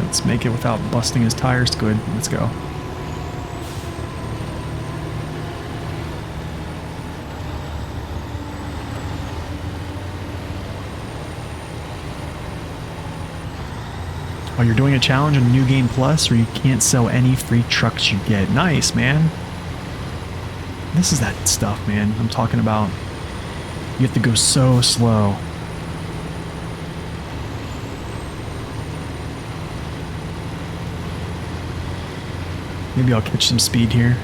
Let's make it without busting his tires. Good. Let's go. Oh, you're doing a challenge on New Game Plus where you can't sell any free trucks you get. Nice, man. This is that stuff, man, I'm talking about. You have to go so slow. Maybe I'll catch some speed here.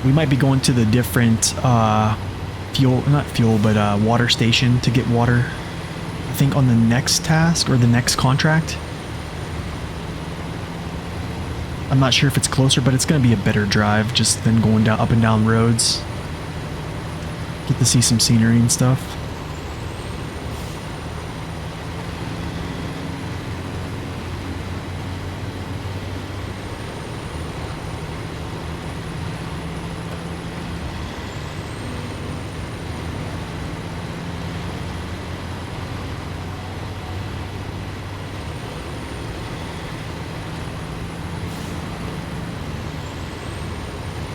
We might be going to the different water station to get water, I think, on the next task or the next contract. I'm not sure if it's closer, but it's going to be a better drive just than going down up and down roads. Get to see some scenery and stuff.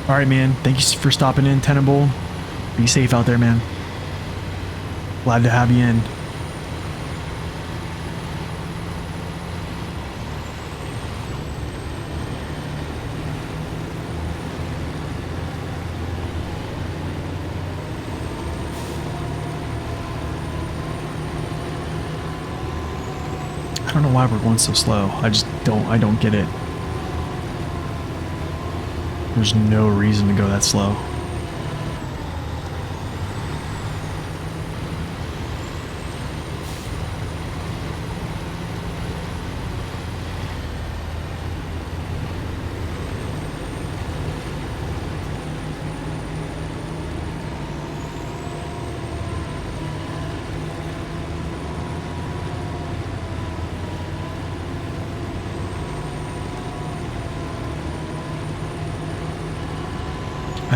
Alright, man. Thank you for stopping in, Tenable. Be safe out there, man. Glad to have you in. I don't know why we're going so slow. I don't get it. There's no reason to go that slow.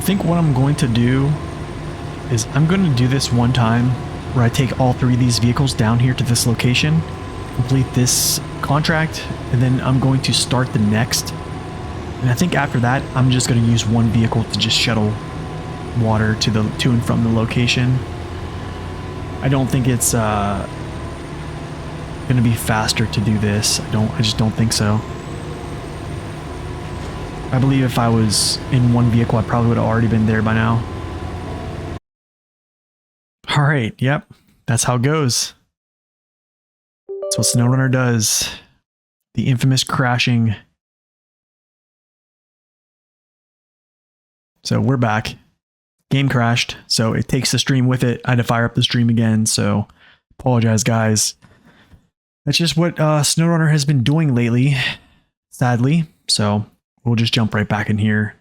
think what I'm going to do is I'm going to do this one time where I take all 3 of these vehicles down here to this location, complete this contract, and then I'm going to start the next. And I think after that, I'm just going to use one vehicle to just shuttle water to and from the location. I don't think it's going to be faster to do this. I just don't think so. I believe if I was in one vehicle, I probably would have already been there by now. All right, yep, that's how it goes. That's what SnowRunner does. The infamous crashing. So we're back. Game crashed, so it takes the stream with it. I had to fire up the stream again, so apologize, guys. That's just what SnowRunner has been doing lately, sadly. So we'll just jump right back in here.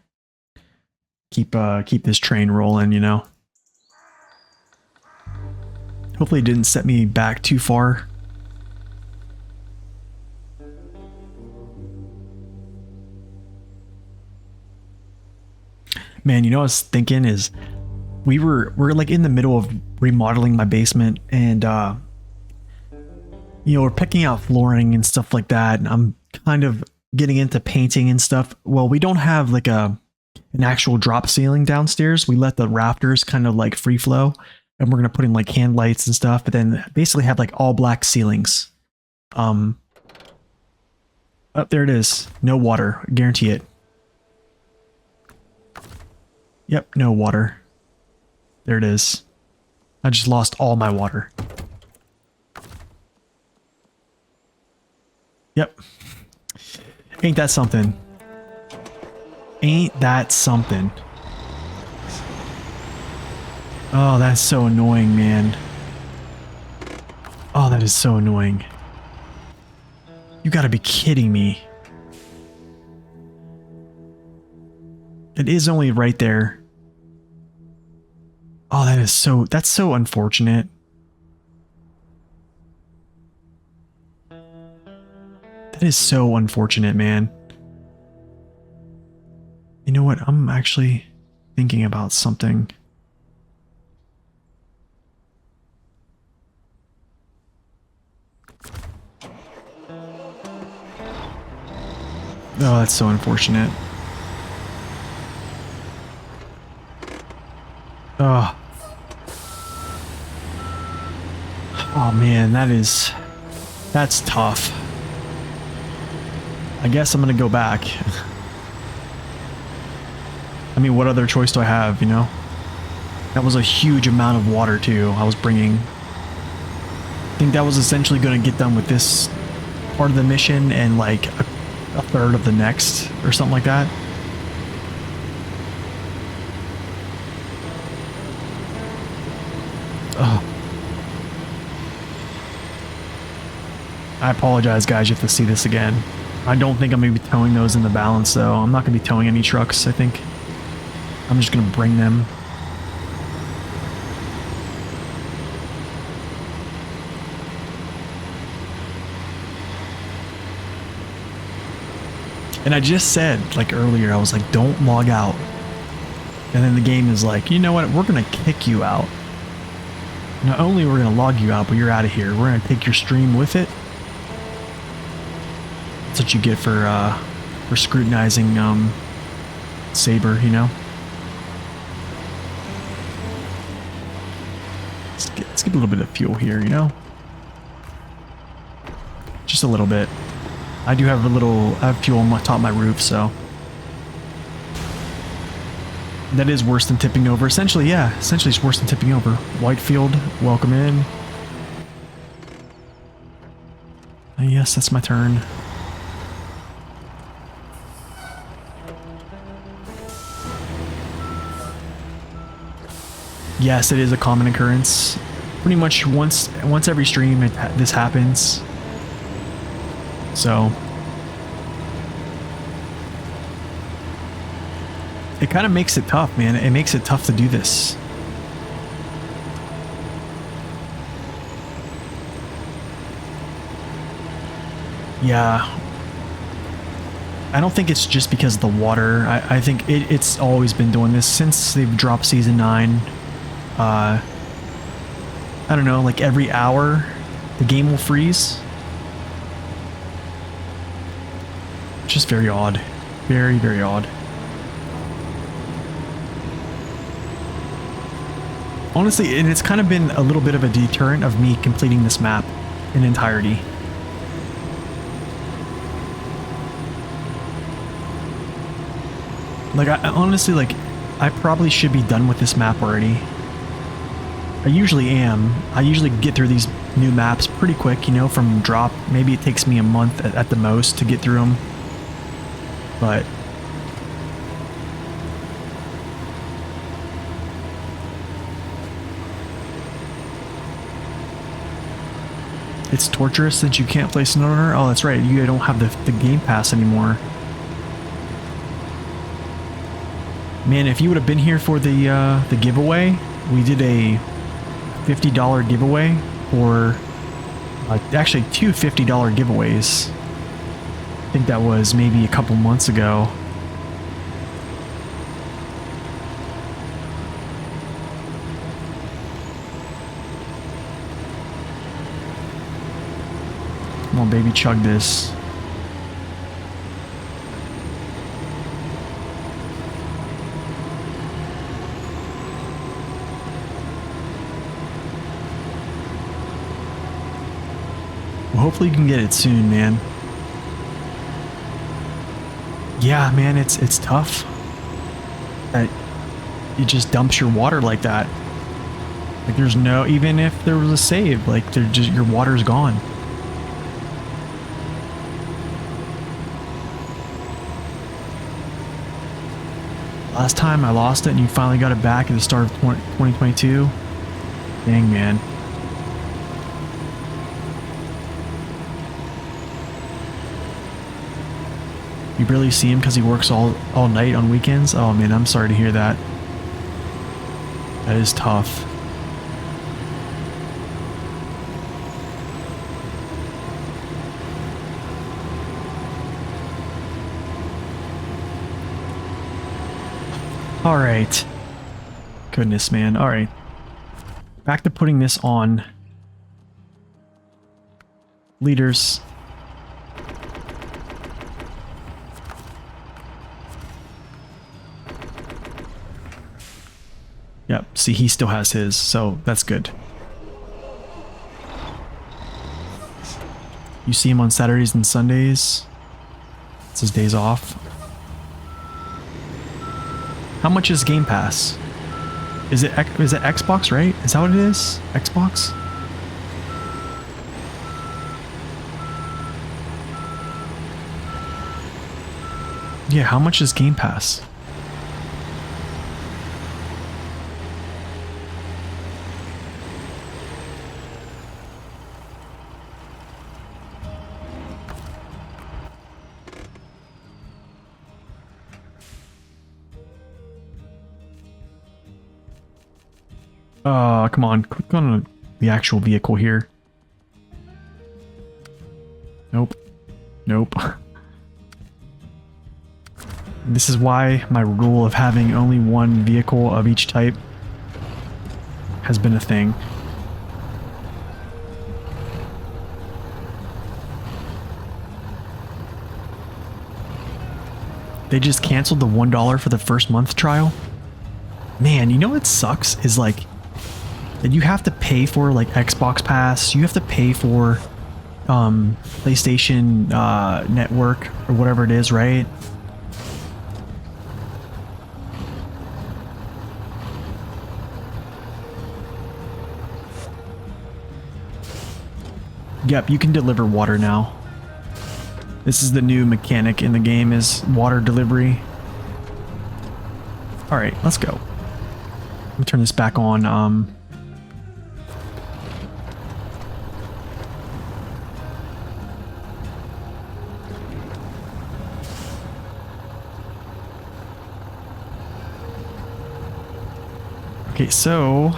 Keep this train rolling, you know. Hopefully it didn't set me back too far. Man, you know what I was thinking is we're like in the middle of remodeling my basement, and you know, we're picking out flooring and stuff like that, and I'm kind of getting into painting and stuff. Well, we don't have like an actual drop ceiling downstairs. We let the rafters kind of like free flow, and we're gonna put in like hand lights and stuff, but then basically have like all black ceilings. Oh, there it is. No water, I guarantee it. Yep, no water. There it is. I just lost all my water. Yep. Ain't that something? Ain't that something? Oh, that's so annoying, man. Oh, that is so annoying. You gotta be kidding me. It is only right there. Oh, that's so unfortunate. That is so unfortunate, man. You know what? I'm actually thinking about something. Oh, that's so unfortunate. Oh. Oh man, that's tough. I guess I'm gonna go back. I mean, what other choice do I have, you know? That was a huge amount of water too I was bringing. I think that was essentially gonna get done with this part of the mission and like a third of the next or something like that. Oh. I apologize, guys. You have to see this again. I don't think I'm going to be towing those in the balance, though. I'm not going to be towing any trucks, I think. I'm just going to bring them. And I just said, like earlier, I was like, don't log out. And then the game is like, you know what? We're going to kick you out. Not only are we going to log you out, but you're out of here. We're going to take your stream with it. That's what you get for scrutinizing Saber, you know? Let's get a little bit of fuel here, you know? Just a little bit. I do have I have fuel on top of my roof, so. That is worse than tipping over. Essentially, yeah. Essentially, it's worse than tipping over. Whitefield, welcome in. Yes, that's my turn. Yes, it is a common occurrence. Pretty much once every stream this happens. So it kind of makes it tough, man. It makes it tough to do this. Yeah. I don't think it's just because of the water. I think it's always been doing this since they've dropped Season 9. I don't know, like every hour the game will freeze. Just very odd. Very, very odd. Honestly, and it's kind of been a little bit of a deterrent of me completing this map in entirety. Like, I honestly, like, I probably should be done with this map already. I usually am. I usually get through these new maps pretty quick, you know, from drop. Maybe it takes me a month at the most to get through them. But it's torturous since you can't place an order. Oh, that's right. You don't have the Game Pass anymore. Man, if you would have been here for the giveaway, we did a $50 giveaway, or actually two $50 giveaways. I think that was maybe a couple months ago. Come on, baby, chug this. Well, hopefully you can get it soon, man. Yeah, man, it's tough that it just dumps your water like that. Like, there's no, even if there was a save, like, they're just, your water's gone. Last time I lost it and you finally got it back at the start of 2022. Dang, man. You barely see him because he works all night on weekends? Oh man, I'm sorry to hear that. That is tough. Alright. Goodness, man. Alright. Back to putting this on. Leaders. Yep, see, he still has his, so that's good. You see him on Saturdays and Sundays. It's his days off. How much is Game Pass? Is it Xbox, right? Is that what it is? Xbox? Yeah, how much is Game Pass? Come on, click on the actual vehicle here. Nope. Nope. This is why my rule of having only one vehicle of each type has been a thing. They just canceled the $1 for the first month trial. Man, you know what sucks is like that you have to pay for like Xbox Pass, you have to pay for PlayStation Network or whatever it is, right? Yep, you can deliver water now. This is the new mechanic in the game, is water delivery. Alright, let's go. Let me turn this back on. Okay, so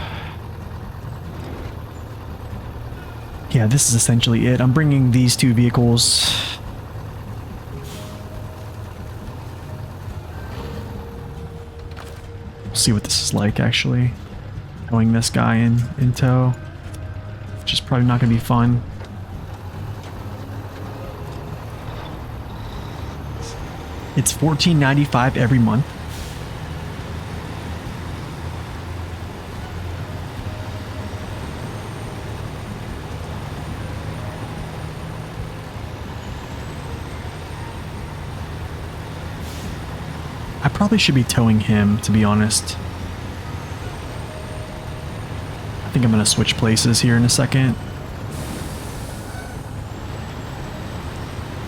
yeah, this is essentially it. I'm bringing these two vehicles see what this is like, actually. Towing this guy in tow. Which is probably not going to be fun. It's $14.95 every month. I probably should be towing him, to be honest. I think I'm going to switch places here in a second.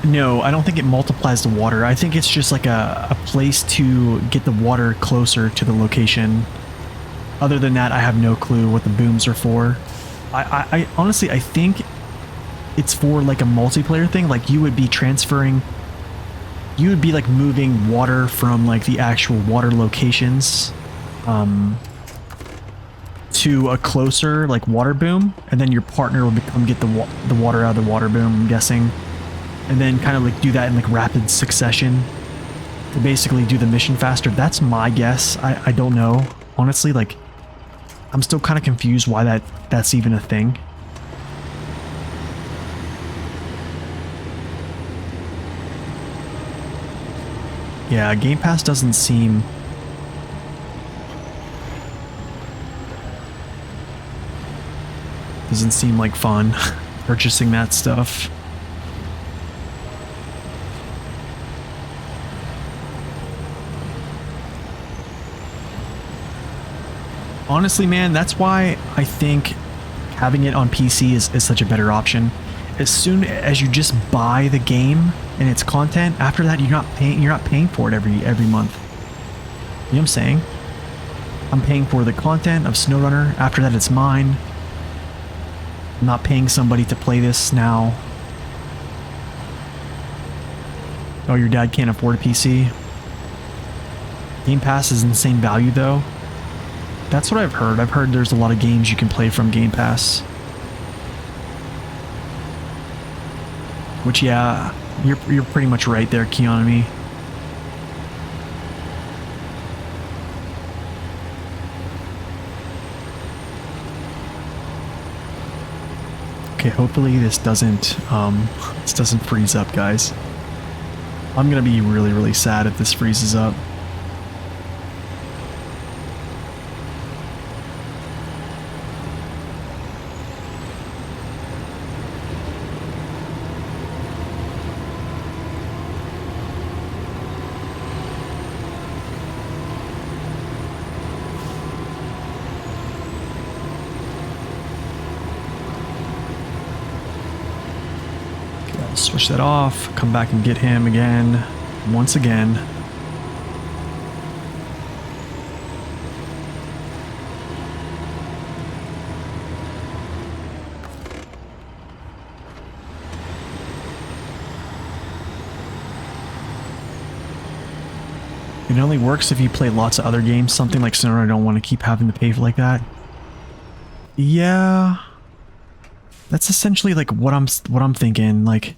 No, I don't think it multiplies the water. I think it's just like a place to get the water closer to the location. Other than that, I have no clue what the booms are for. I honestly, I think it's for like a multiplayer thing. Like you would be transferring, you would be like moving water from like the actual water locations to a closer like water boom, and then your partner will come get the water out of the water boom, I'm guessing. And then kind of like do that in like rapid succession to basically do the mission faster. That's my guess. I don't know. Honestly, like I'm still kind of confused why that's even a thing. Yeah, Game Pass doesn't seem like fun purchasing that stuff. Honestly, man, that's why I think having it on PC is such a better option. As soon as you just buy the game and its content, after that you're not paying for it every month. You know what I'm saying? I'm paying for the content of SnowRunner. After that it's mine. I'm not paying somebody to play this now. Oh, your dad can't afford a PC? Game Pass is insane value though. That's what I've heard. I've heard there's a lot of games you can play from Game Pass. Which, yeah, you're pretty much right there, Keonami. Okay, hopefully this doesn't freeze up, guys. I'm gonna be really, really sad if this freezes up. Switch that off, come back and get him again, once again. It only works if you play lots of other games, something like SnowRunner. I don't want to keep having to pay for like that. Yeah. That's essentially like what I'm thinking, like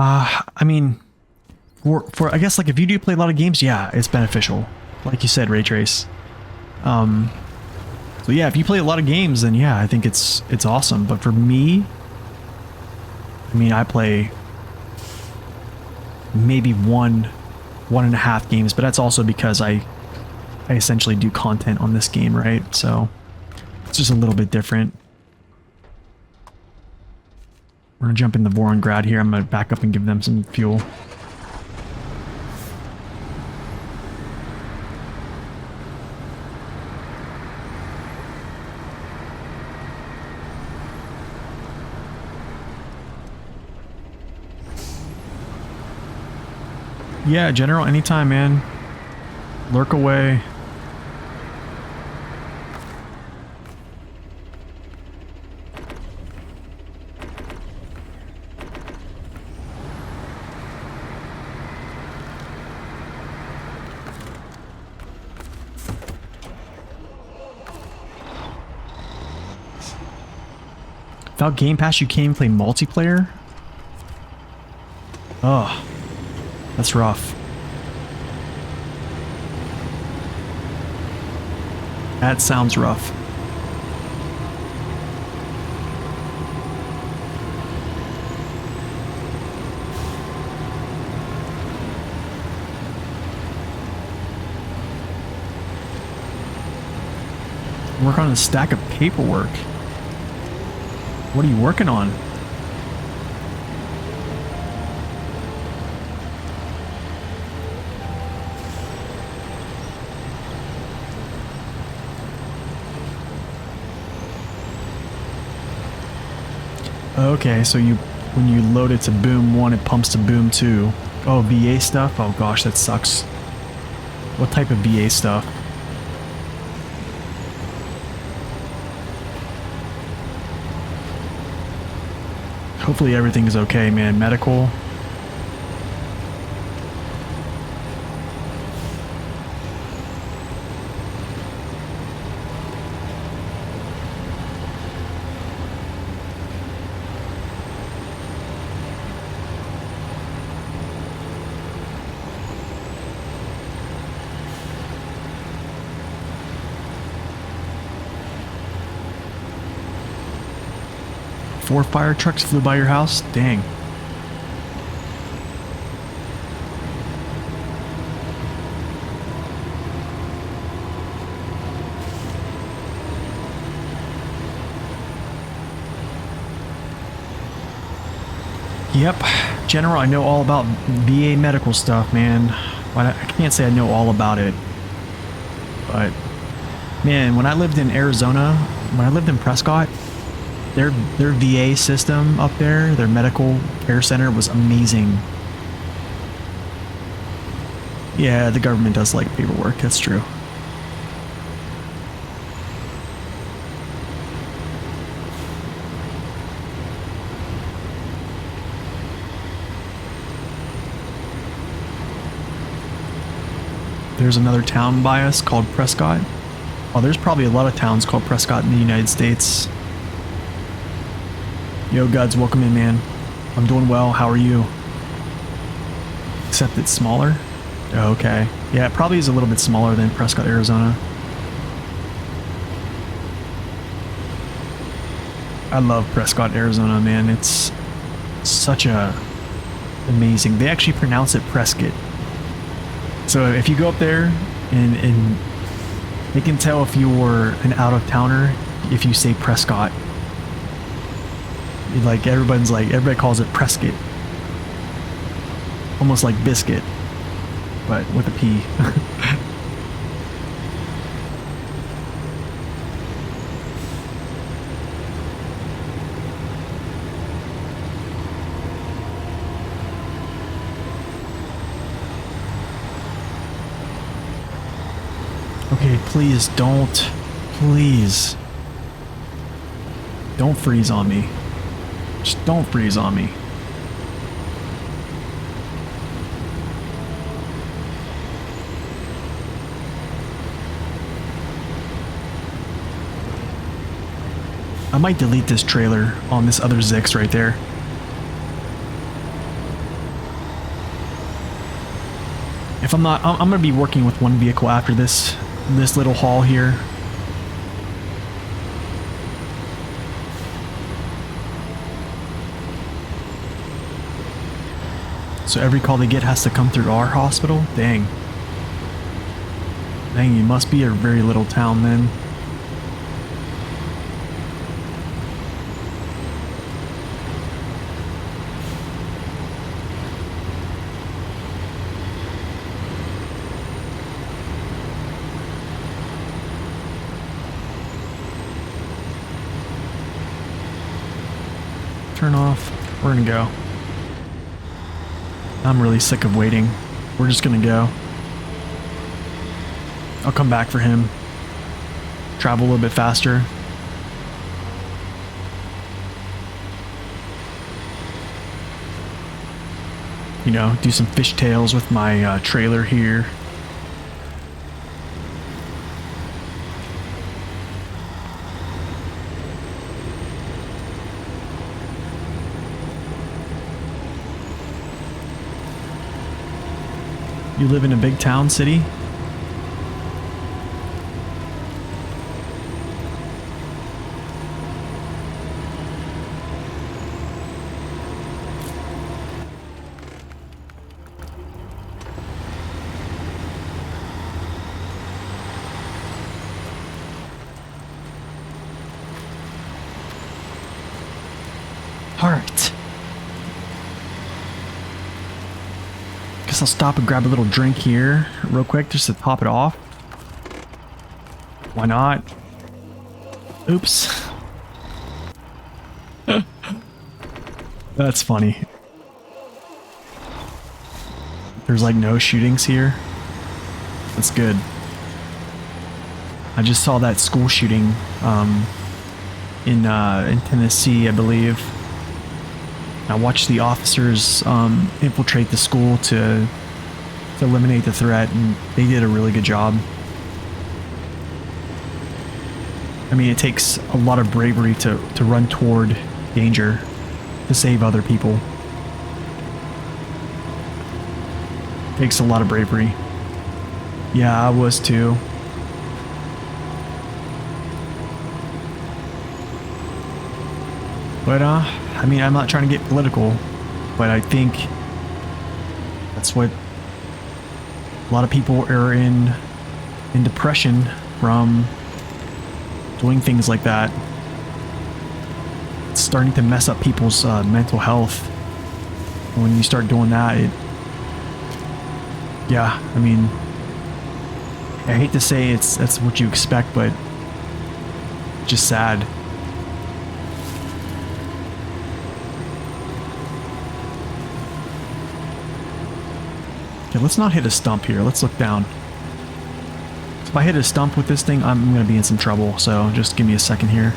I mean, for I guess like if you do play a lot of games, yeah, it's beneficial. Like you said, Ray Trace. So yeah, if you play a lot of games, then yeah, I think it's awesome. But for me, I mean, I play maybe one and a half games, but that's also because I essentially do content on this game, right? So it's just a little bit different. We're gonna jump in the Vorongrad here. I'm gonna back up and give them some fuel. Yeah, General, anytime, man. Lurk away. Without Game Pass, you can't even play multiplayer? Oh, that's rough. That sounds rough. Work on a stack of paperwork. What are you working on? Okay, so when you load it to boom 1, it pumps to boom 2. Oh, VA stuff? Oh gosh, that sucks. What type of VA stuff? Hopefully everything is okay, man. Medical. Four fire trucks flew by your house? Dang. Yep. General, I know all about VA medical stuff, man. But I can't say I know all about it. But, man, when I lived in Arizona, when I lived in Prescott, their VA system up there, their medical care center was amazing. Yeah, the government does like paperwork, that's true. There's another town by us called Prescott. Oh, there's probably a lot of towns called Prescott in the United States. Yo, Guds, welcome in, man. I'm doing well. How are you? Except it's smaller? Okay. Yeah, it probably is a little bit smaller than Prescott, Arizona. I love Prescott, Arizona, man. It's such a amazing... They actually pronounce it Prescott. So if you go up there and they can tell if you're an out-of-towner if you say Prescott. Like everybody calls it Prescott. Almost like biscuit, but with a P. Okay, please don't freeze on me. Just don't freeze on me. I might delete this trailer on this other Zix right there. If I'm not, I'm gonna be working with one vehicle after this little haul here. So every call they get has to come through our hospital? Dang. Dang, you must be a very little town then. Turn off. We're gonna go. I'm really sick of waiting. We're just gonna go. I'll come back for him. Travel a little bit faster. You know, do some fishtails with my trailer here. You live in a big town, city? All right. Guess I'll stop and grab a little drink here real quick just to top it off. Why not? Oops. That's funny. There's like no shootings here. That's good. I just saw that school shooting in Tennessee, I believe. I watched the officers infiltrate the school to eliminate the threat, and they did a really good job. I mean, it takes a lot of bravery to run toward danger to save other people. Takes a lot of bravery. Yeah, I was too. But I mean, I'm not trying to get political, but I think that's what a lot of people are in depression from doing things like that. It's starting to mess up people's mental health. When you start doing that, yeah, I mean, I hate to say that's what you expect, but just sad. Okay, let's not hit a stump here. Let's look down. If I hit a stump with this thing, I'm going to be in some trouble, so just give me a second here.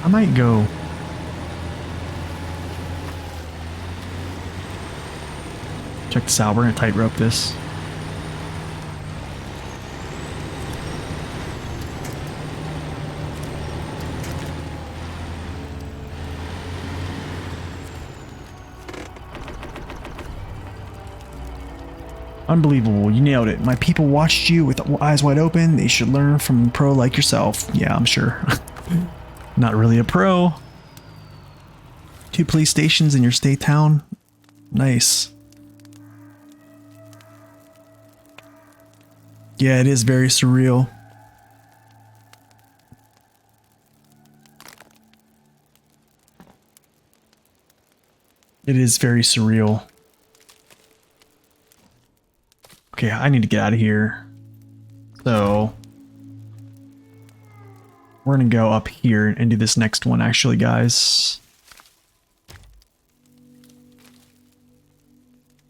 I might go... Check this out, we're going to tightrope this. Unbelievable, you nailed it. My people watched you with eyes wide open. They should learn from a pro like yourself. Yeah, I'm sure. Not really a pro. 2 police stations in your state town. Nice. Yeah, it is very surreal. It is very surreal. Okay, I need to get out of here. So we're gonna go up here and do this next one actually, guys.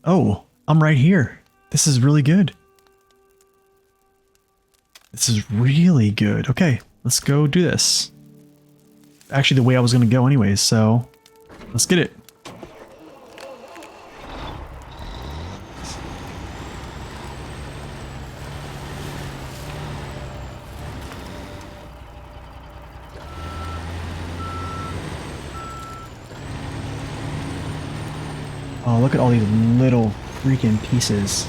Oh, I'm right here. This is really good. This is really good. Okay, let's go do this. Actually, the way I was gonna go anyways, so let's get it. Oh, look at all these little freaking pieces.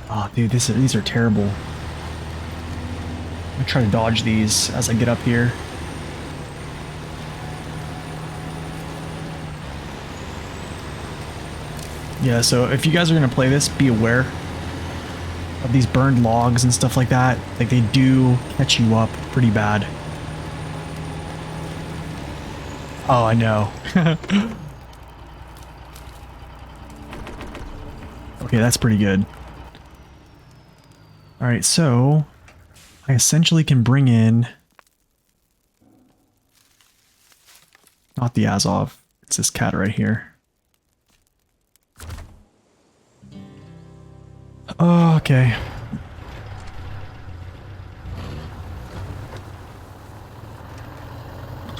Oh, dude, these are terrible. I'm gonna try to dodge these as I get up here. Yeah, so if you guys are gonna play this, be aware of these burned logs and stuff like that. Like, they do catch you up pretty bad. Oh, I know. Okay, that's pretty good. Alright, so I essentially can bring in... Not the Azov. It's this cat right here. Oh, okay.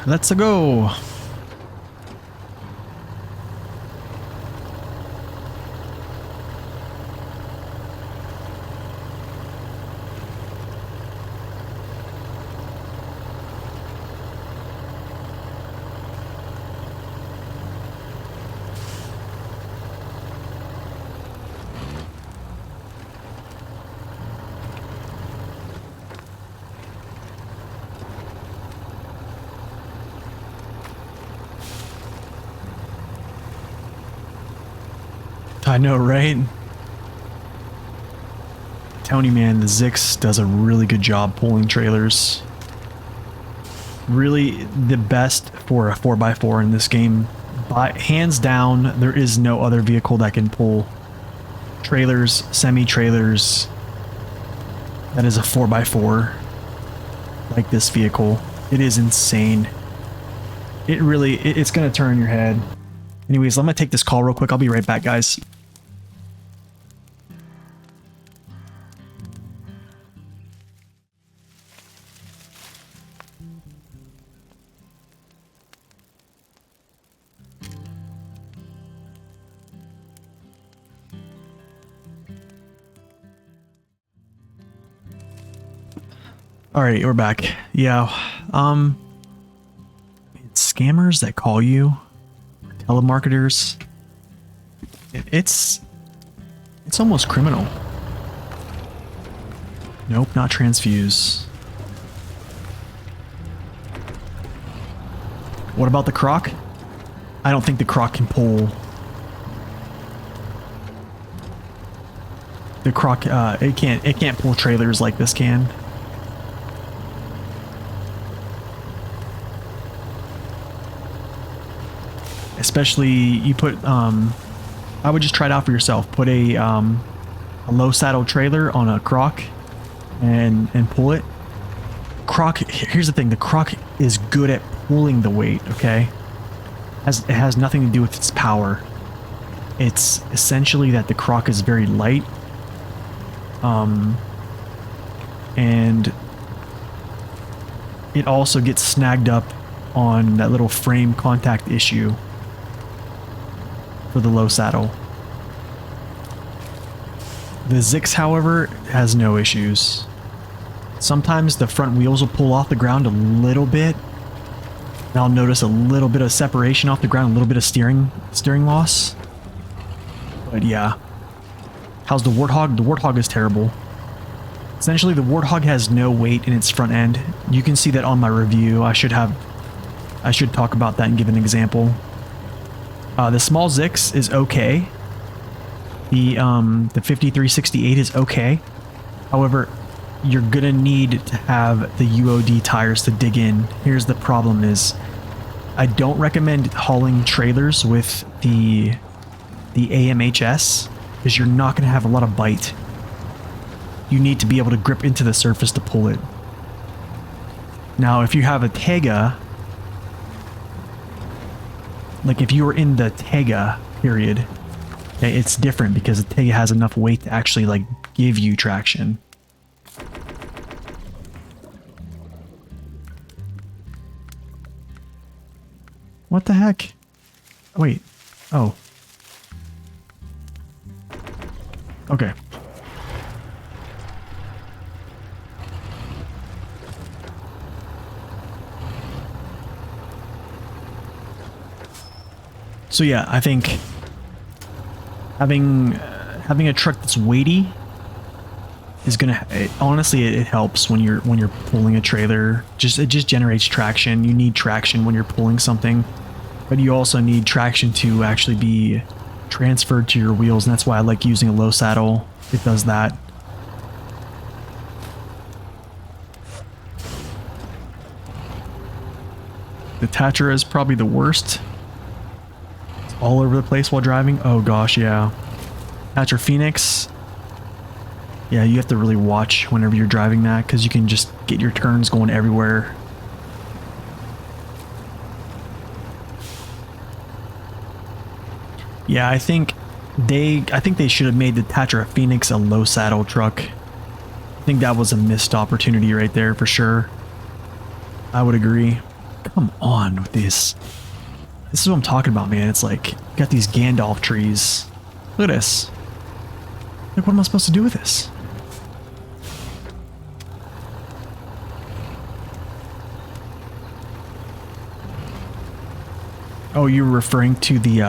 Let's go. I know, right? telling you, man, the Zix does a really good job pulling trailers. Really the best for a 4x4 in this game. By hands down, there is no other vehicle that can pull trailers, semi-trailers. That is a 4x4 like this vehicle. It is insane. It's gonna turn your head. Anyways, I'm gonna take this call real quick. I'll be right back, guys. All right, we're back. Yeah, it's scammers that call you, telemarketers. It's almost criminal. Nope, not transfuse. What about the Croc? I don't think the Croc can pull. The Croc, it can't pull trailers like this can. Especially you put, I would just try it out for yourself. Put a low saddle trailer on a Croc and pull it. Croc, here's the thing, the Croc is good at pulling the weight, okay? It has nothing to do with its power. It's essentially that the Croc is very light. And it also gets snagged up on that little frame contact issue for the low saddle. The Zix, however, has no issues. Sometimes the front wheels will pull off the ground a little bit, and I'll notice a little bit of separation off the ground, a little bit of steering loss. But yeah. How's the Warthog? The Warthog is terrible. Essentially, the Warthog has no weight in its front end. You can see that on my review. I should talk about that and give an example. The small Zix is okay. The 5368 is okay. However, you're gonna need to have the UOD tires to dig in. Here's the problem is, I don't recommend hauling trailers with the AMHS because you're not gonna have a lot of bite. You need to be able to grip into the surface to pull it. Now, if you have a Tega, like if you were in the Tega period, okay, it's different because the Tega has enough weight to actually like give you traction. What the heck? Wait. Oh. Okay. So yeah, I think having a truck that's weighty is gonna honestly it helps when you're pulling a trailer. It just generates traction. You need traction when you're pulling something, but you also need traction to actually be transferred to your wheels, and that's why I like using a low saddle. It does that. The Tatra is probably the worst. All over the place while driving. Oh gosh, yeah. Tatra Phoenix. Yeah, you have to really watch whenever you're driving that because you can just get your turns going everywhere. Yeah, I think they should have made the Tatra Phoenix a low saddle truck. I think that was a missed opportunity right there for sure. I would agree. Come on with this. This is what I'm talking about, man. It's like, got these Gandalf trees. Look at this. Like, what am I supposed to do with this? Oh, you're referring to the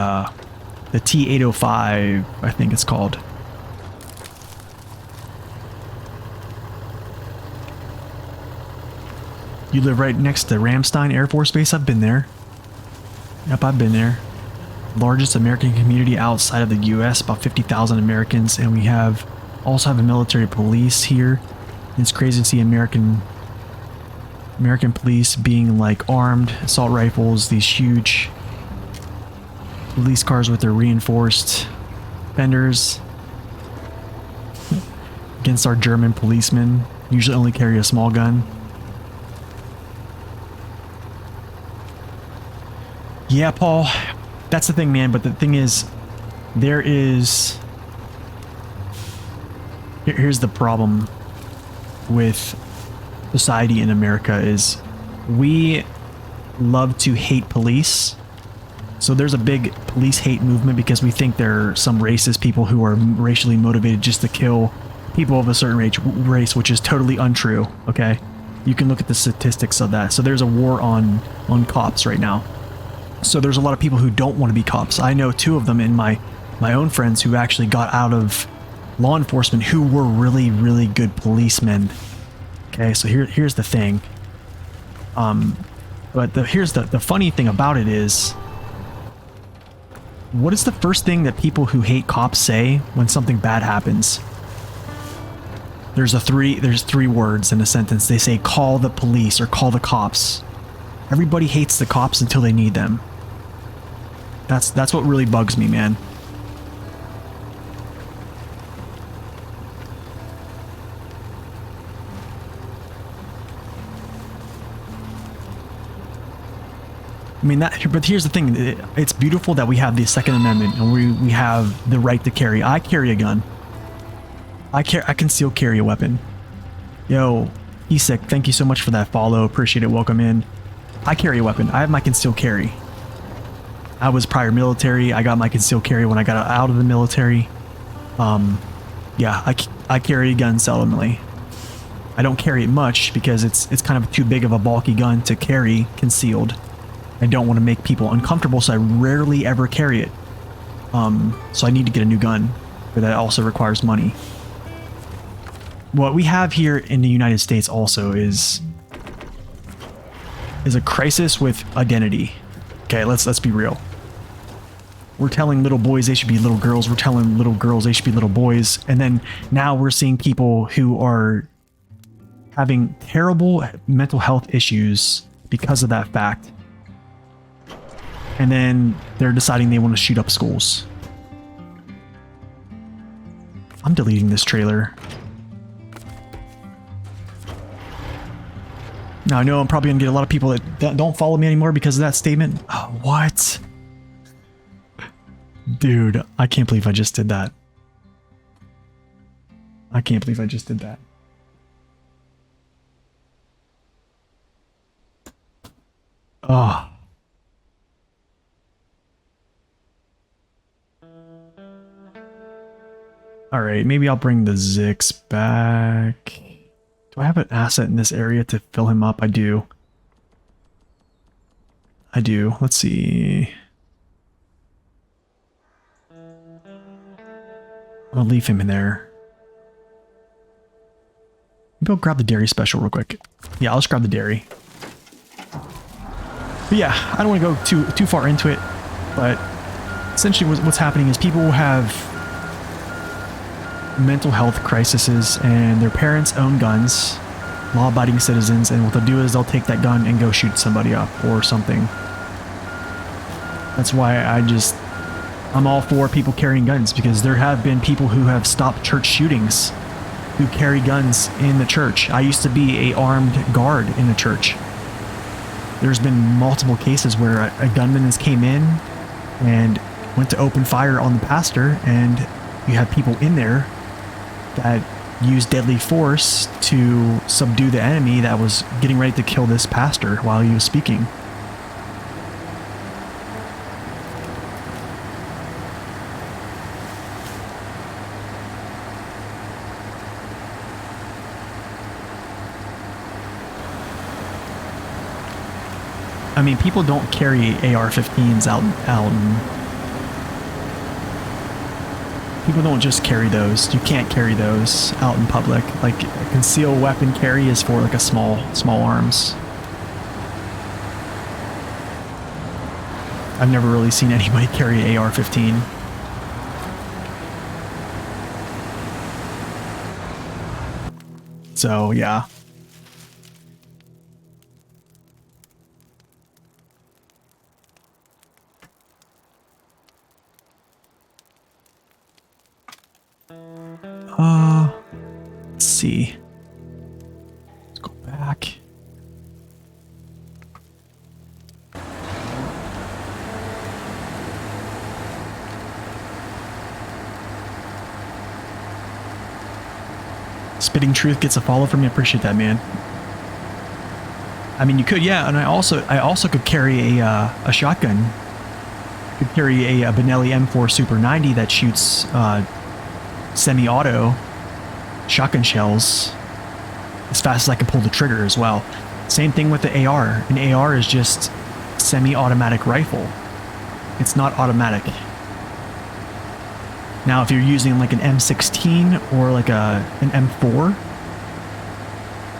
T805, I think it's called. You live right next to Ramstein Air Force Base? I've been there. Yep, I've been there. Largest American community outside of the US, about 50,000 Americans, and we have also have a military police here. It's crazy to see American police being like armed, assault rifles, these huge police cars with their reinforced fenders against our German policemen, usually only carry a small gun. Yeah, Paul, that's the thing, man. But the thing is, here's the problem with society in America is we love to hate police. So there's a big police hate movement because we think they're some racist people who are racially motivated just to kill people of a certain race, which is totally untrue. Okay, you can look at the statistics of that. So there's a war on cops right now. So there's a lot of people who don't want to be cops. I know 2 of them in my own friends who actually got out of law enforcement who were really, really good policemen. Okay, so here's the thing. But here's the funny thing about it is, what is the first thing that people who hate cops say when something bad happens? There's 3 words in a sentence. They say call the police or call the cops. Everybody hates the cops until they need them. That's what really bugs me, man. I mean, but here's the thing. It's beautiful that we have the Second Amendment and we have the right to carry. I carry a gun. I can still carry a weapon. Yo, Esic, thank you so much for that follow. Appreciate it. Welcome in. I carry a weapon. I have my concealed carry. I was prior military. I got my concealed carry when I got out of the military. Yeah, I carry a gun seldomly. I don't carry it much because it's kind of too big of a bulky gun to carry concealed. I don't want to make people uncomfortable, so I rarely ever carry it. So I need to get a new gun, but that also requires money. What we have here in the United States also is a crisis with identity. Okay, let's be real. We're telling little boys they should be little girls. We're telling little girls they should be little boys. And then now we're seeing people who are having terrible mental health issues because of that fact. And then they're deciding they want to shoot up schools. I'm deleting this trailer. Now, I know I'm probably going to get a lot of people that don't follow me anymore because of that statement. Oh, what? Dude, I can't believe I just did that. I can't believe I just did that. Oh. All right, maybe I'll bring the Zix back. Do I have an asset in this area to fill him up? I do. I do. Let's see. I'll leave him in there. Maybe I'll grab the dairy special real quick. Yeah, I'll just grab the dairy. But yeah, I don't want to go too far into it, but essentially what's happening is people have mental health crises and their parents own guns, law-abiding citizens, and what they'll do is they'll take that gun and go shoot somebody up or something. That's why I'm all for people carrying guns, because there have been people who have stopped church shootings who carry guns in the church. I used to be a armed guard in a church. There's been multiple cases where a gunman has came in and went to open fire on the pastor, and you have people in there that used deadly force to subdue the enemy that was getting ready to kill this pastor while he was speaking. I mean, people don't carry AR-15s out people don't just carry those. You can't carry those out in public. Like, a concealed weapon carry is for like a small arms. I've never really seen anybody carry AR-15. So yeah. Let's see. Let's go back. Spitting Truth gets a follow from me. I appreciate that, man. I mean, you could, yeah, and I also could carry a shotgun. I could carry a Benelli M4 Super 90 that shoots semi-auto shotgun shells as fast as I can pull the trigger as well. Same thing with the AR. An AR is just semi-automatic rifle. It's not automatic. Now, if you're using like an M16 or like an M4,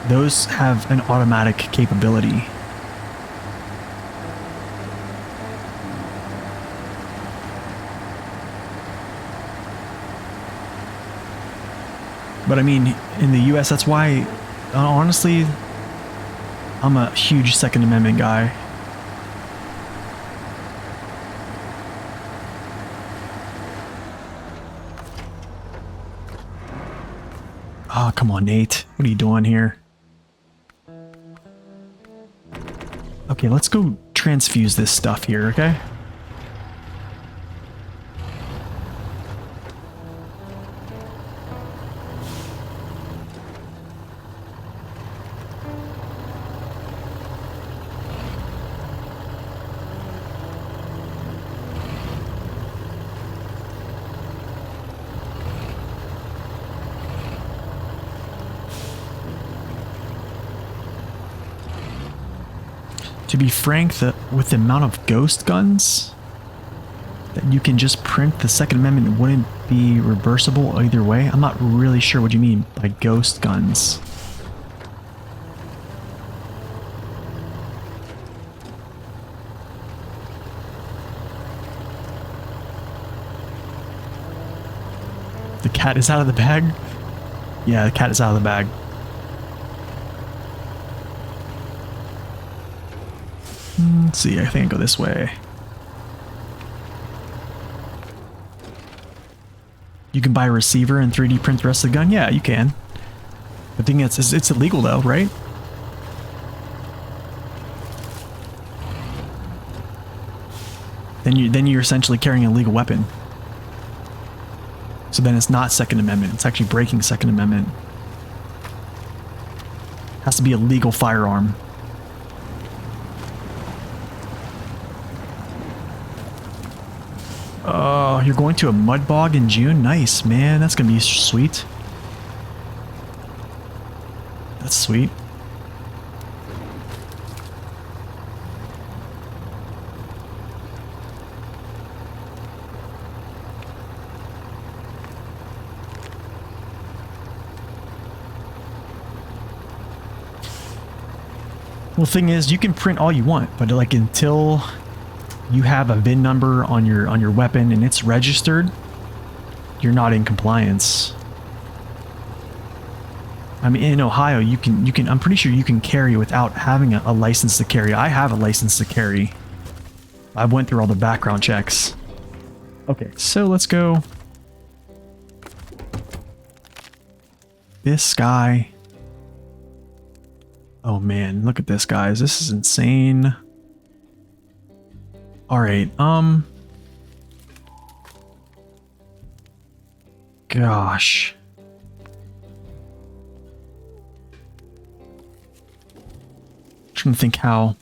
those have an automatic capability. But I mean, in the US, that's why, honestly, I'm a huge Second Amendment guy. Oh, come on, Nate. What are you doing here? Okay, let's go transfuse this stuff here, okay? To be frank, with the amount of ghost guns that you can just print, the Second Amendment wouldn't be reversible either way. I'm not really sure what you mean by ghost guns. The cat is out of the bag? Yeah, the cat is out of the bag. Let's see, I think I go this way. You can buy a receiver and 3D print the rest of the gun? Yeah, you can. The thing is, it's illegal though, right? Then you're essentially carrying a legal weapon. So then it's not Second Amendment. It's actually breaking Second Amendment. Has to be a legal firearm. Oh, you're going to a mud bog in June? Nice, man. That's gonna be sweet. That's sweet. Well, the thing is, you can print all you want, but like until you have a VIN number on your weapon and it's registered, you're not in compliance. I mean, in Ohio, you can I'm pretty sure you can carry without having a license to carry. I have a license to carry. I went through all the background checks. Okay, so let's go. This guy. Oh man, look at this, guys. This is insane. All right, gosh. Trying to think how.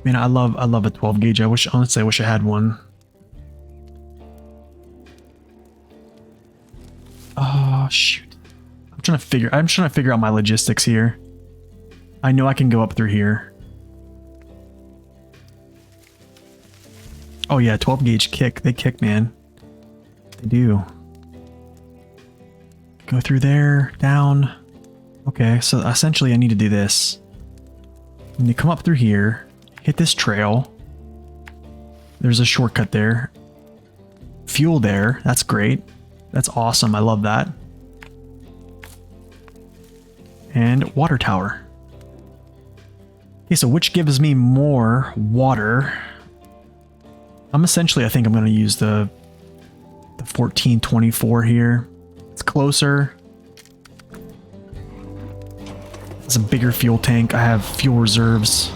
Man, I love a 12 gauge. Honestly, I wish I had one. Oh shoot. I'm trying to figure out my logistics here. I know I can go up through here. Oh yeah, 12 gauge kick. They kick, man. They do. Go through there, down. Okay, so essentially I need to do this. I need to come up through here, hit this trail. There's a shortcut there. Fuel there. That's great. That's awesome. I love that. and water tower. Okay, so which gives me more water? I think I'm going to use the 1424 here. It's closer. It's a bigger fuel tank. I have fuel reserves.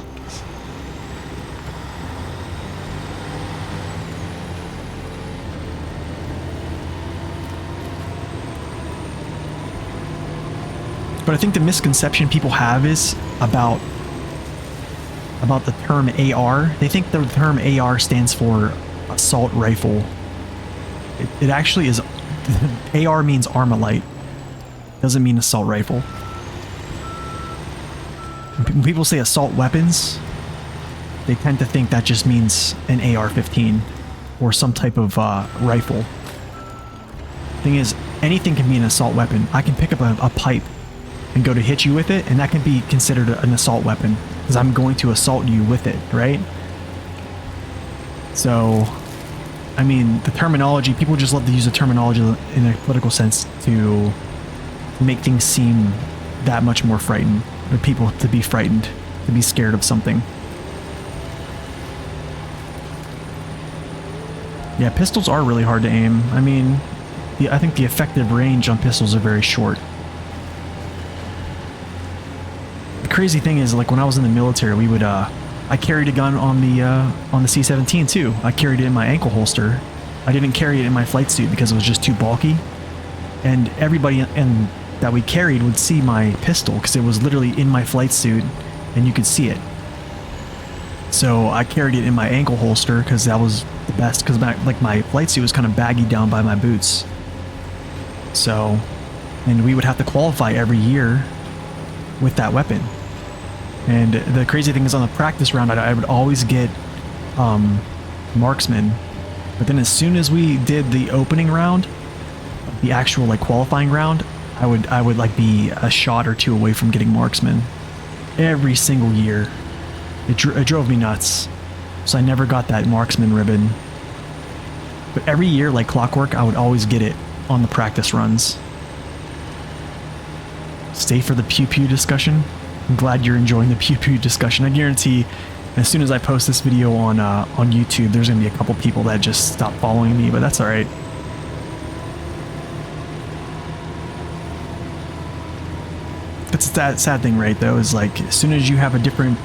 But I think the misconception people have is about the term AR. They think the term AR stands for assault rifle. It actually is. AR means Armalite. Doesn't mean assault rifle. When people say assault weapons, they tend to think that just means an AR-15 or some type of rifle. Thing is, anything can be an assault weapon. I can pick up a pipe and go to hit you with it, and that can be considered an assault weapon because I'm going to assault you with it, right? So, I mean, the terminology, people just love to use the terminology in a political sense to make things seem that much more frightened, for people to be frightened, to be scared of something. Yeah, pistols are really hard to aim. I mean, I think the effective range on pistols are very short. The crazy thing is, like when I was in the military, we would I carried a gun on the C-17 too. I carried it in my ankle holster. I didn't carry it in my flight suit because it was just too bulky. And everybody that we carried would see my pistol because it was literally in my flight suit and you could see it. So I carried it in my ankle holster because that was the best, because my flight suit was kind of baggy down by my boots. So, and we would have to qualify every year with that weapon. And the crazy thing is, on the practice round, I would always get marksman. But then as soon as we did the opening round, the actual like qualifying round, I would like be a shot or two away from getting marksman every single year. It drove me nuts. So I never got that marksman ribbon. But every year, like clockwork, I would always get it on the practice runs. Stay for the pew pew discussion. I'm glad you're enjoying the pew pew discussion. I guarantee as soon as I post this video on YouTube, there's gonna be a couple people that just stop following me, but that's all right. That's that sad thing, right? Though, is like as soon as you have a different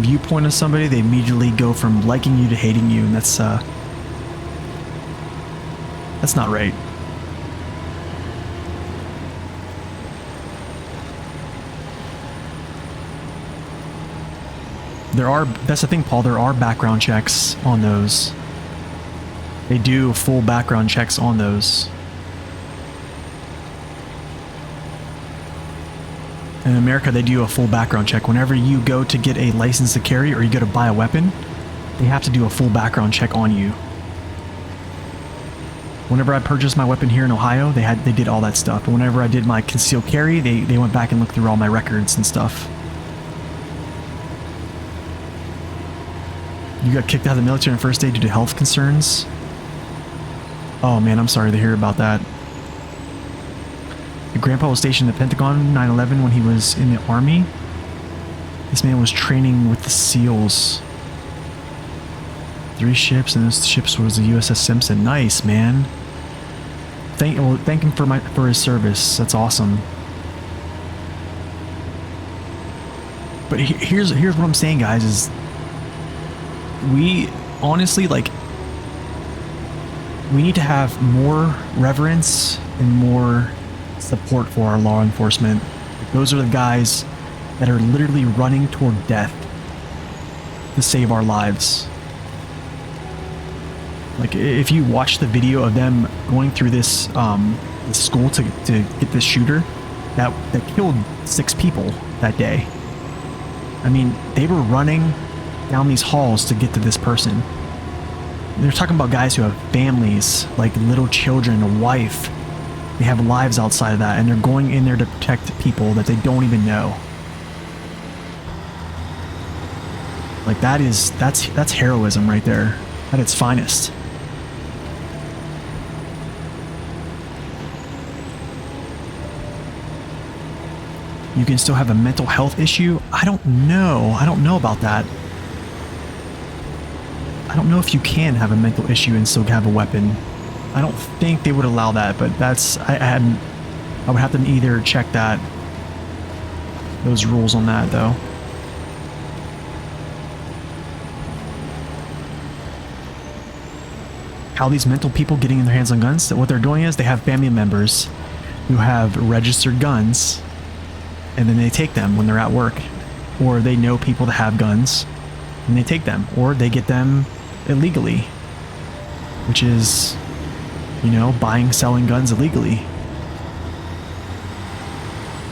viewpoint of somebody, they immediately go from liking you to hating you, and that's not right. That's the thing, Paul, there are background checks on those. They do full background checks on those. In America, they do a full background check. Whenever you go to get a license to carry or you go to buy a weapon, they have to do a full background check on you. Whenever I purchased my weapon here in Ohio, they did all that stuff. But whenever I did my concealed carry, they went back and looked through all my records and stuff. You got kicked out of the military on first day due to health concerns? Oh man, I'm sorry to hear about that. Your grandpa was stationed at the Pentagon 9/11 when he was in the army. This man was training with the SEALs. 3 ships, and those ships was the USS Simpson. Nice, man. Thank him for his service. That's awesome. But here's what I'm saying, guys, is we honestly, like, we need to have more reverence and more support for our law enforcement. Those are the guys that are literally running toward death to save our lives. Like, if you watch the video of them going through this school to get this shooter that killed 6 people that day. I mean, they were running down these halls to get to this person. They're talking about guys who have families, like little children, a wife. They have lives outside of that, and they're going in there to protect people that they don't even know. Like, that's heroism right there at its finest. you can still have a mental health issue. I don't know. I don't know about that. I don't know if you can have a mental issue and still have a weapon. I don't think they would allow that, but that's I would have to either check those rules on that though. How these mental people getting in their hands on guns, what they're doing is they have family members who have registered guns, and then they take them when they're at work, or they know people that have guns and they take them, or they get them illegally, which is, you know, buying, selling guns illegally.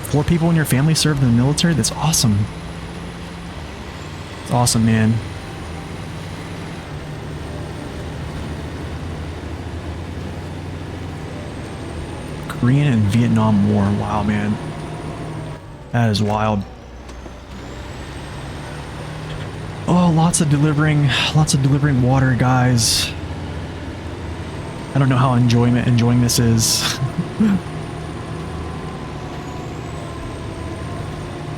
4 people in your family served in the military. That's awesome. It's awesome, man. Korean and Vietnam War. Wow, man. That is wild. Oh, lots of delivering water, guys. I don't know how enjoying this is.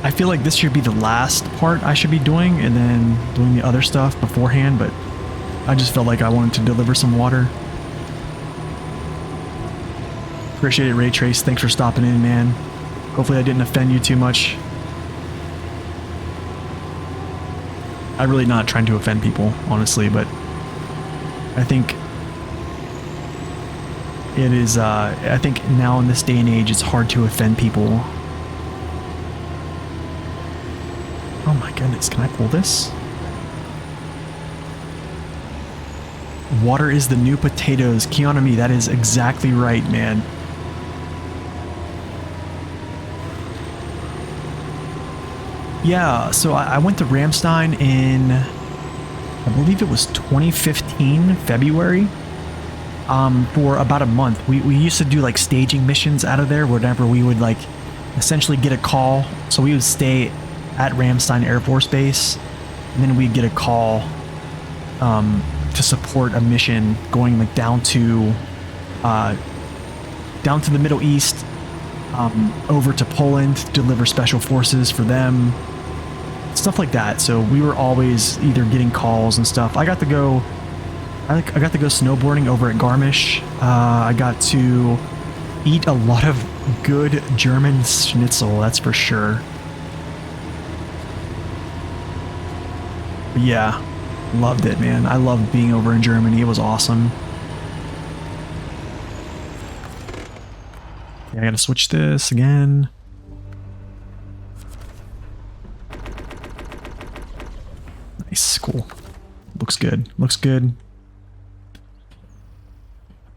I feel like this should be the last part I should be doing, and then doing the other stuff beforehand, but I just felt like I wanted to deliver some water. Appreciate it, Ray Trace. Thanks for stopping in, man. Hopefully I didn't offend you too much. I'm really not trying to offend people, honestly, but I think it is, I think now in this day and age, it's hard to offend people. Oh my goodness, can I pull this? Water is the new potatoes. Keonami, that is exactly right, man. Yeah, so I went to Ramstein in, I believe it was 2015, February, for about a month. We used to do like staging missions out of there whenever we would like essentially get a call. So we would stay at Ramstein Air Force Base, and then we'd get a call to support a mission going like down to the Middle East, over to Poland to deliver special forces for them. Stuff like that. So we were always either getting calls and stuff. I got to go snowboarding over at Garmisch. I got to eat a lot of good German schnitzel, that's for sure. But yeah, loved it, man. I loved being over in Germany. It was awesome. Okay, I gotta switch this again. Nice, cool. Looks good. Looks good.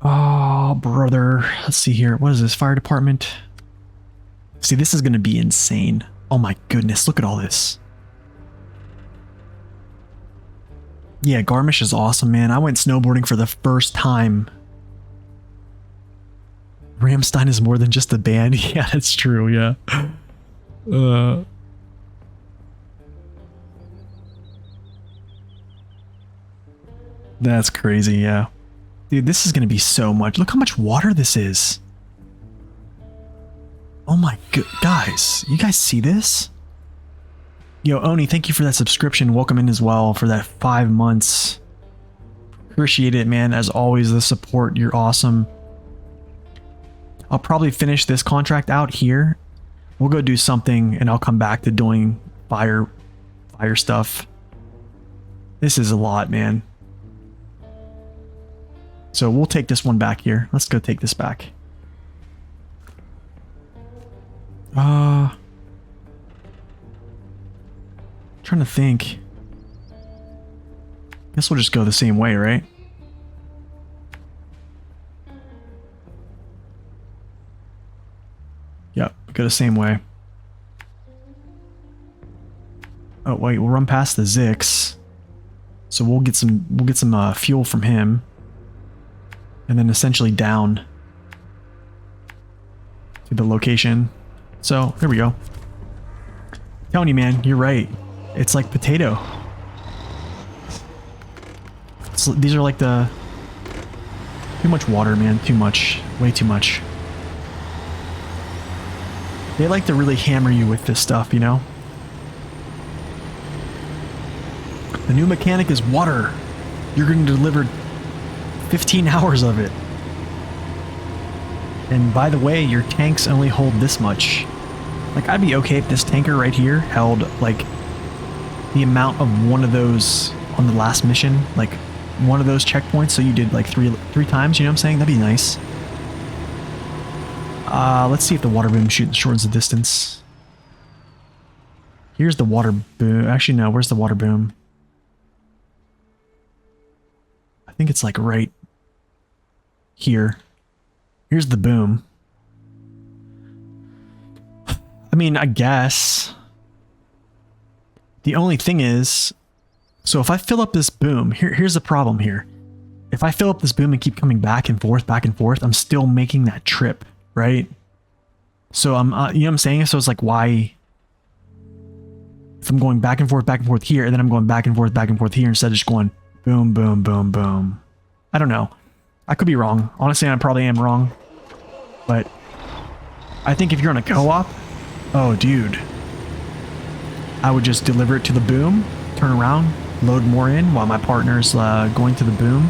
Oh, brother. Let's see here. What is this? Fire department. See, this is going to be insane. Oh my goodness. Look at all this. Yeah, Garmisch is awesome, man. I went snowboarding for the first time. Ramstein is more than just a band. Yeah, that's true. Yeah. That's crazy, yeah. Dude, this is going to be so much. Look how much water this is. Oh my god. Guys, you guys see this? Yo, Oni, thank you for that subscription. Welcome in as well for that 5 months. Appreciate it, man. As always, the support. You're awesome. I'll probably finish this contract out here. We'll go do something and I'll come back to doing fire stuff. This is a lot, man. So we'll take this one back here. Let's go take this back. Trying to think. Guess we'll just go the same way, right? Yep, go the same way. Oh wait, we'll run past the Zix. So we'll get some fuel from him. And then essentially down to the location. So there we go. Telling you, man, you're right. It's like potato. So these are like the... Too much water, man. Too much. Way too much. They like to really hammer you with this stuff, you know? The new mechanic is water. You're going to deliver 15 hours of it. And by the way, your tanks only hold this much. Like, I'd be okay if this tanker right here held, like, the amount of one of those on the last mission. Like, one of those checkpoints, so you did, like, three times, you know what I'm saying? That'd be nice. Let's see if the water boom shortens the distance. Here's the water boom. Actually, no, where's the water boom? I think it's, like, right here. Here's the boom. I mean, I guess. The only thing is, so if I fill up this boom, here's the problem here. If I fill up this boom and keep coming back and forth, I'm still making that trip, right? So I'm, you know what I'm saying? So it's like, why? If I'm going back and forth here, and then I'm going back and forth here instead of just going boom, boom, boom, boom. I don't know. I could be wrong. Honestly, I probably am wrong. But I think if you're on a co-op, oh, dude, I would just deliver it to the boom, turn around, load more in while my partner's going to the boom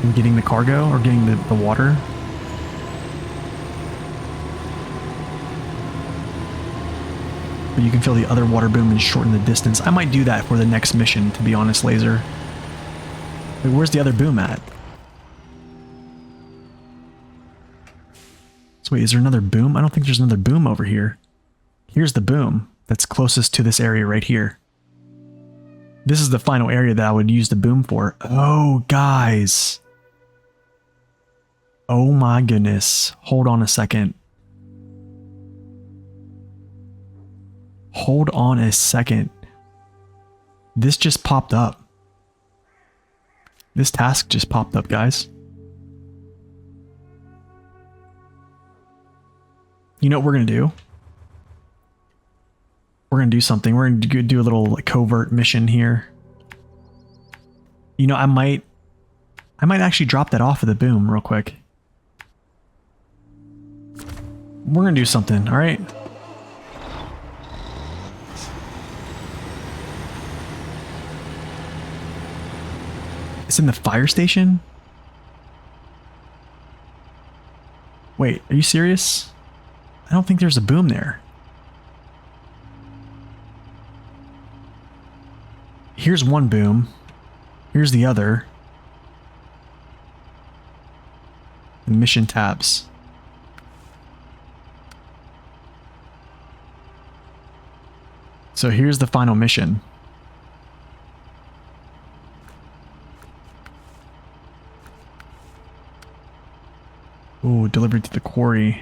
and getting the cargo or getting the water. But you can fill the other water boom and shorten the distance. I might do that for the next mission, to be honest, Laser. Wait, where's the other boom at? So wait, is there another boom? I don't think there's another boom over here. Here's the boom that's closest to this area right here. This is the final area that I would use the boom for. Oh, guys. Oh my goodness. Hold on a second. Hold on a second. This just popped up. This task just popped up, guys. You know what we're going to do? We're going to do something. We're going to do a little like, covert mission here. You know, I might actually drop that off of the boom real quick. We're going to do something, all right? It's in the fire station? Wait, are you serious? I don't think there's a boom there. Here's one boom. Here's the other. The mission tabs. So here's the final mission. Ooh, delivered to the quarry.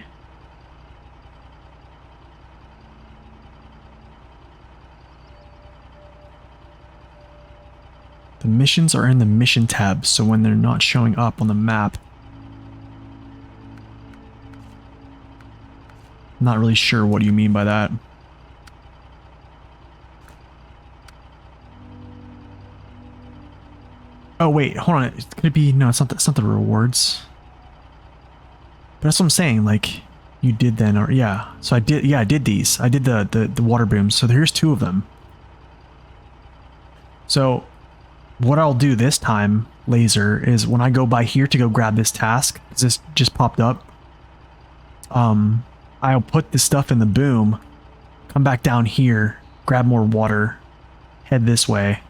The missions are in the mission tab, so when they're not showing up on the map, I'm not really sure what you mean by that. Oh wait, hold on. Could it be? No, it's not the rewards. But that's what I'm saying. Like you did then, or yeah. So I did. Yeah, I did these. I did the water booms. So here's two of them. So what I'll do this time, Laser, is when I go by here to go grab this task, because this just popped up. I'll put this stuff in the boom, come back down here, grab more water, head this way.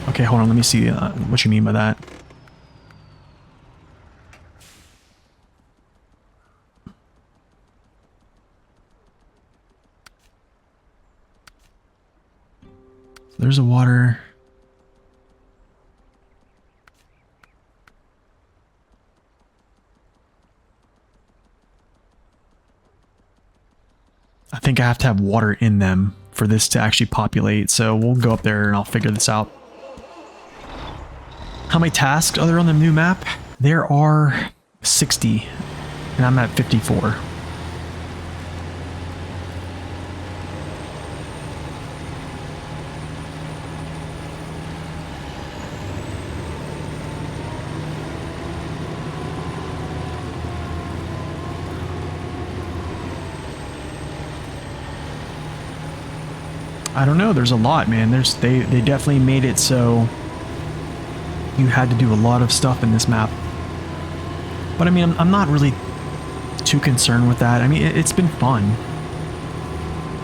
Okay, hold on, let me see what you mean by that. There's a water. I think I have to have water in them for this to actually populate, so we'll go up there and I'll figure this out. How many tasks are there on the new map? There are 60, and I'm at 54. I don't know. There's a lot, man. They definitely made it so you had to do a lot of stuff in this map. But I mean, I'm not really too concerned with that. I mean, it's been fun.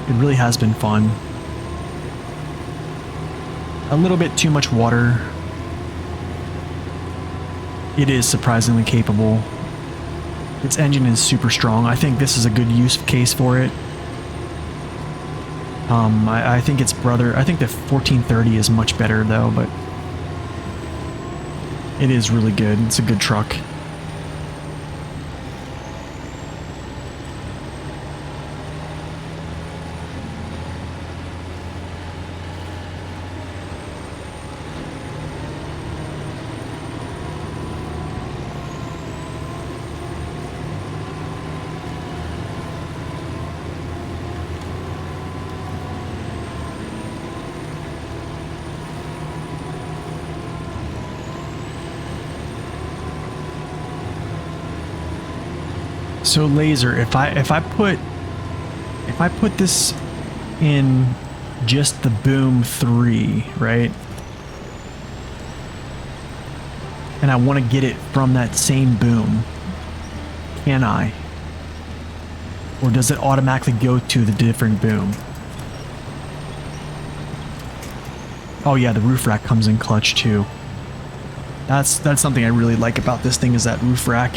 It really has been fun. A little bit too much water. It is surprisingly capable. Its engine is super strong. I think this is a good use case for it. I think its brother, I think the 1430 is much better though, but it is really good. It's a good truck. So laser, if I put this in just the boom 3, right? And I want to get it from that same boom, can I? Or does it automatically go to the different boom? Oh yeah, the roof rack comes in clutch too. That's something I really like about this thing, is that roof rack.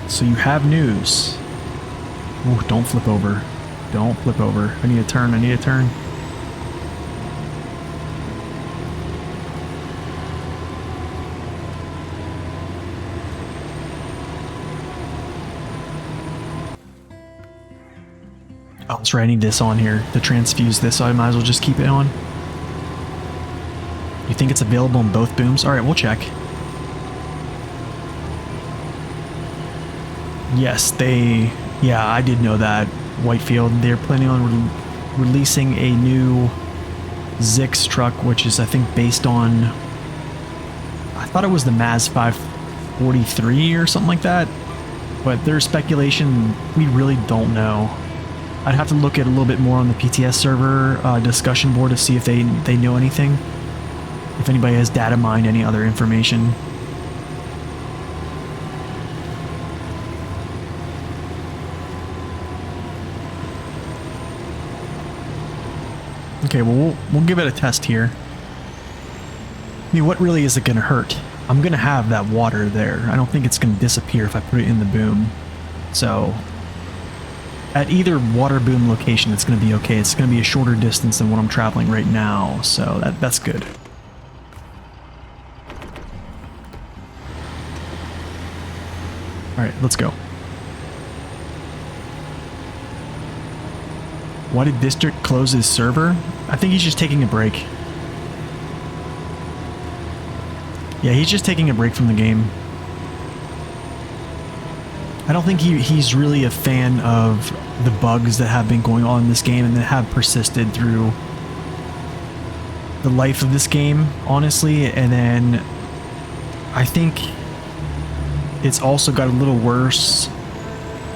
So you have news. Ooh, don't flip over. Don't flip over. I need a turn. I need a turn. Oh, that's right. I need this on here to transfuse this, so I might as well just keep it on. You think it's available in both booms? All right, we'll check. Yes, yeah, I did know that. Whitefield, they're planning on releasing a new Zix truck, which is, I think, based on, I thought it was the Maz 543 or something like that, but there's speculation. We really don't know. I'd have to look at a little bit more on the PTS server discussion board to see if they know anything, if anybody has data mined any other information. Okay, well, we'll give it a test here. I mean, what really is it going to hurt? I'm going to have that water there. I don't think it's going to disappear if I put it in the boom. So, at either water boom location, it's going to be okay. It's going to be a shorter distance than what I'm traveling right now, so that's good. Alright, let's go. Why did District close his server? I think he's just taking a break. Yeah, he's just taking a break from the game. I don't think he's really a fan of the bugs that have been going on in this game and that have persisted through the life of this game, honestly. And then I think it's also got a little worse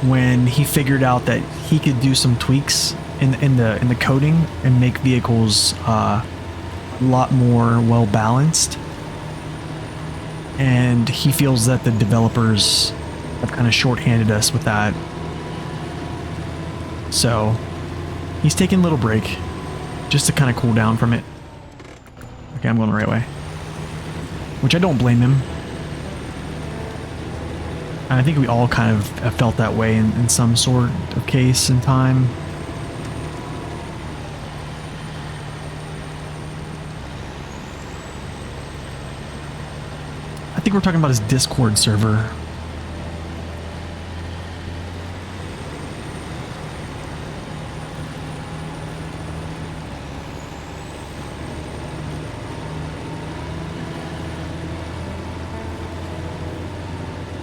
when he figured out that he could do some tweaks in the coding and make vehicles a lot more well balanced. And he feels that the developers have kind of shorthanded us with that. So he's taking a little break just to kind of cool down from it. Okay, I'm going the right way, which I don't blame him. And I think we all kind of have felt that way in some sort of case in time. I think we're talking about his Discord server.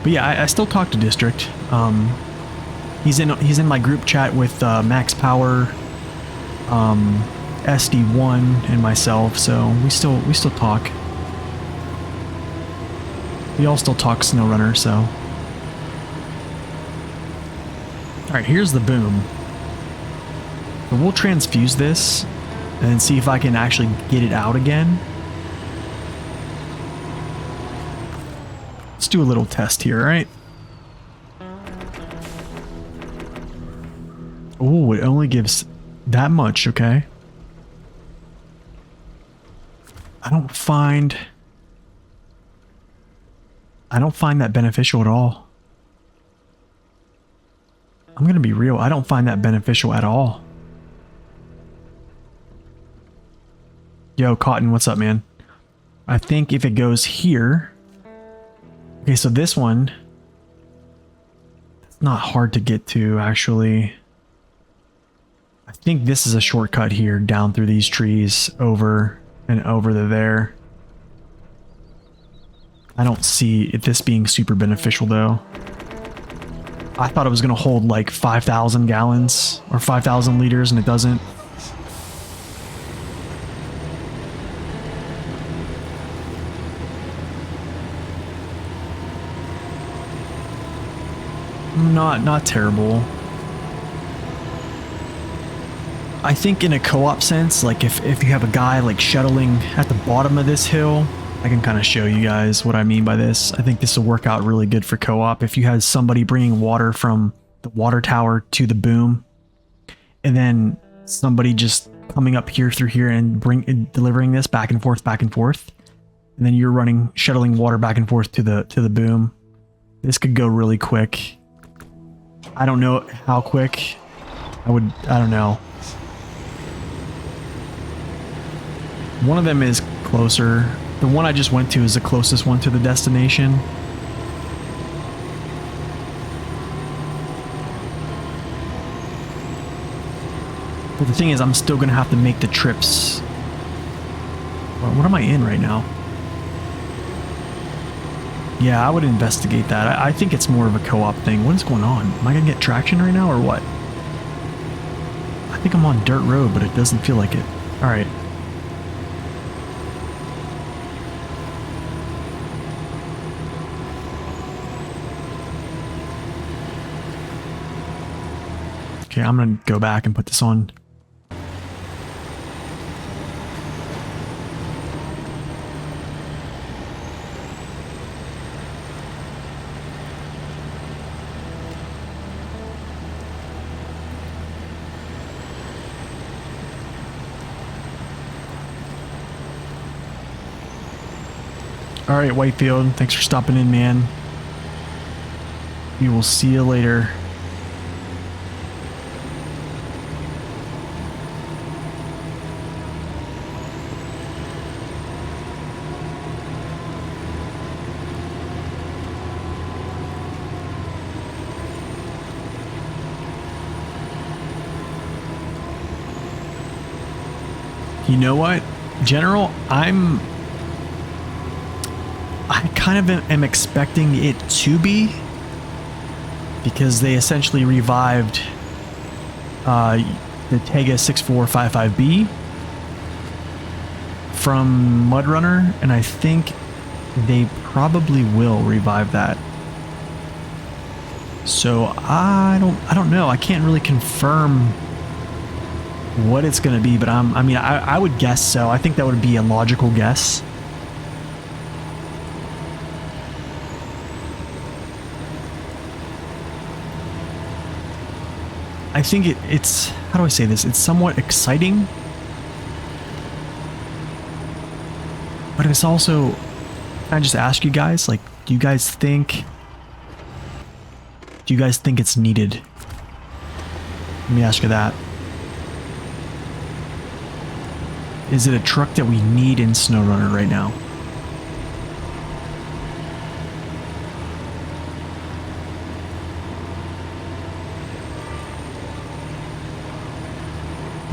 But yeah, I still talk to District. He's in my group chat with Max Power, SD1 and myself, so we still talk. We all still talk SnowRunner, so. Alright, here's the boom. So we'll transfuse this and see if I can actually get it out again. Let's do a little test here, right? Oh, it only gives that much, okay. I don't find that beneficial at all. I'm gonna be real, I don't find that beneficial at all. Yo, Cotton, what's up, man? I think if it goes here... Okay, so this one... It's not hard to get to, actually. I think this is a shortcut here, down through these trees, over and over to there. I don't see this being super beneficial, though. I thought it was going to hold like 5,000 gallons or 5,000 liters, and it doesn't. Not terrible. I think in a co-op sense, like if you have a guy like shuttling at the bottom of this hill, I can kind of show you guys what I mean by this. I think this will work out really good for co-op. If you had somebody bringing water from the water tower to the boom, and then somebody just coming up here through here and delivering this back and forth, and then you're shuttling water back and forth to the boom. This could go really quick. I don't know how quick. I don't know. One of them is closer. The one I just went to is the closest one to the destination. But the thing is, I'm still going to have to make the trips. What am I in right now? Yeah, I would investigate that. I think it's more of a co-op thing. What is going on? Am I going to get traction right now or what? I think I'm on dirt road, but it doesn't feel like it. Alright. Okay, I'm going to go back and put this on. All right, Whitefield, thanks for stopping in, man. We will see you later. You know what, General? I kind of am expecting it to be, because they essentially revived the Tega 6455B from MudRunner, and I think they probably will revive that. So I don't know. I can't really confirm what it's going to be, but I would guess so. I think that would be a logical guess. I think it's, how do I say this? It's somewhat exciting, but it's also, can I just ask you guys, like, do you guys think it's needed? Let me ask you that. Is it a truck that we need in SnowRunner right now?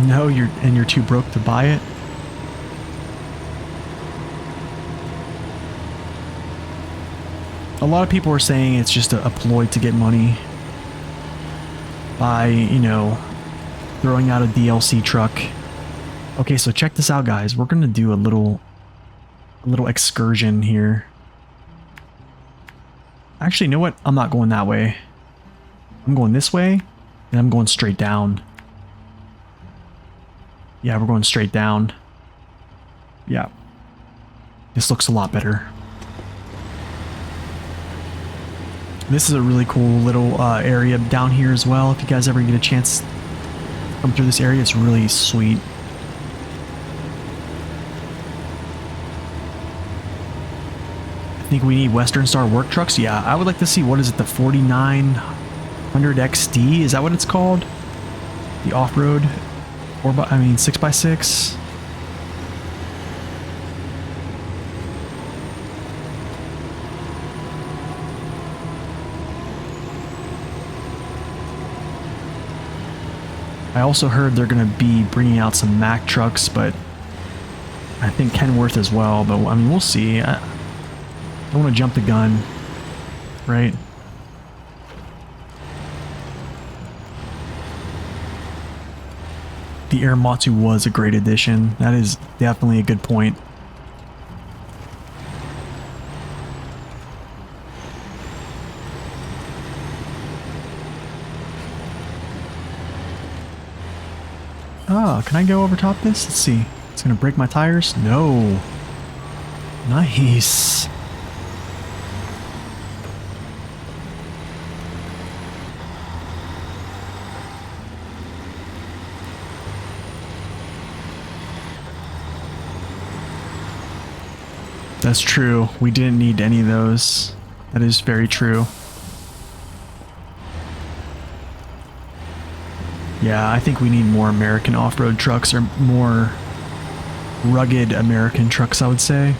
No, you're too broke to buy it? A lot of people are saying it's just a ploy to get money by, you know, throwing out a DLC truck Okay, so check this out, guys. We're gonna do a little excursion here. Actually, you know what? I'm not going that way. I'm going this way, and I'm going straight down. Yeah, we're going straight down. Yeah. This looks a lot better. This is a really cool little area down here as well. If you guys ever get a chance to come through this area, it's really sweet. I think we need Western Star work trucks. Yeah, I would like to see, what is it, the 4900 XD? Is that what it's called? The off-road 6x6. I also heard they're going to be bringing out some Mack trucks, but I think Kenworth as well. But I mean, we'll see. I don't want to jump the gun, right? The Aeromatsu was a great addition. That is definitely a good point. Oh, can I go over top this? Let's see. It's gonna break my tires? No. Nice. That's true. We didn't need any of those. That is very true. Yeah, I think we need more American off-road trucks, or more rugged American trucks, I would say.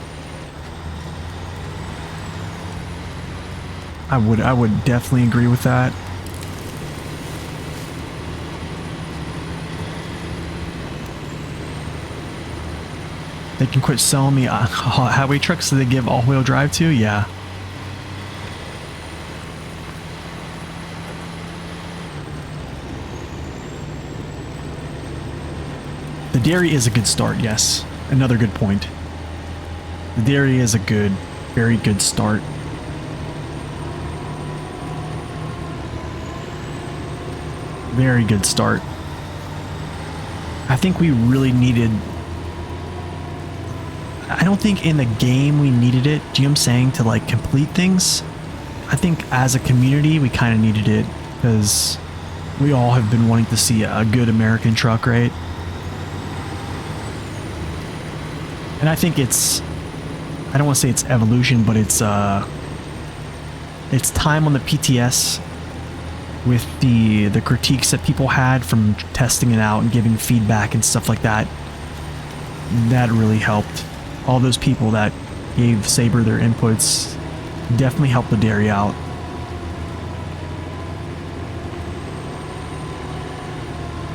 I would definitely agree with that. They can quit selling me highway trucks that they give all-wheel drive to? Yeah. The dairy is a good start, yes. Another good point. The dairy is a good, very good start. Very good start. I think we really needed... I don't think in the game we needed it. Do you know what I'm saying? To like complete things. I think as a community we kind of needed it, because we all have been wanting to see a good American truck, right? And I think it's, I don't want to say it's evolution, but it's time on the PTS with the critiques that people had from testing it out and giving feedback and stuff like that. That really helped. All those people that gave Saber their inputs definitely helped the dairy out.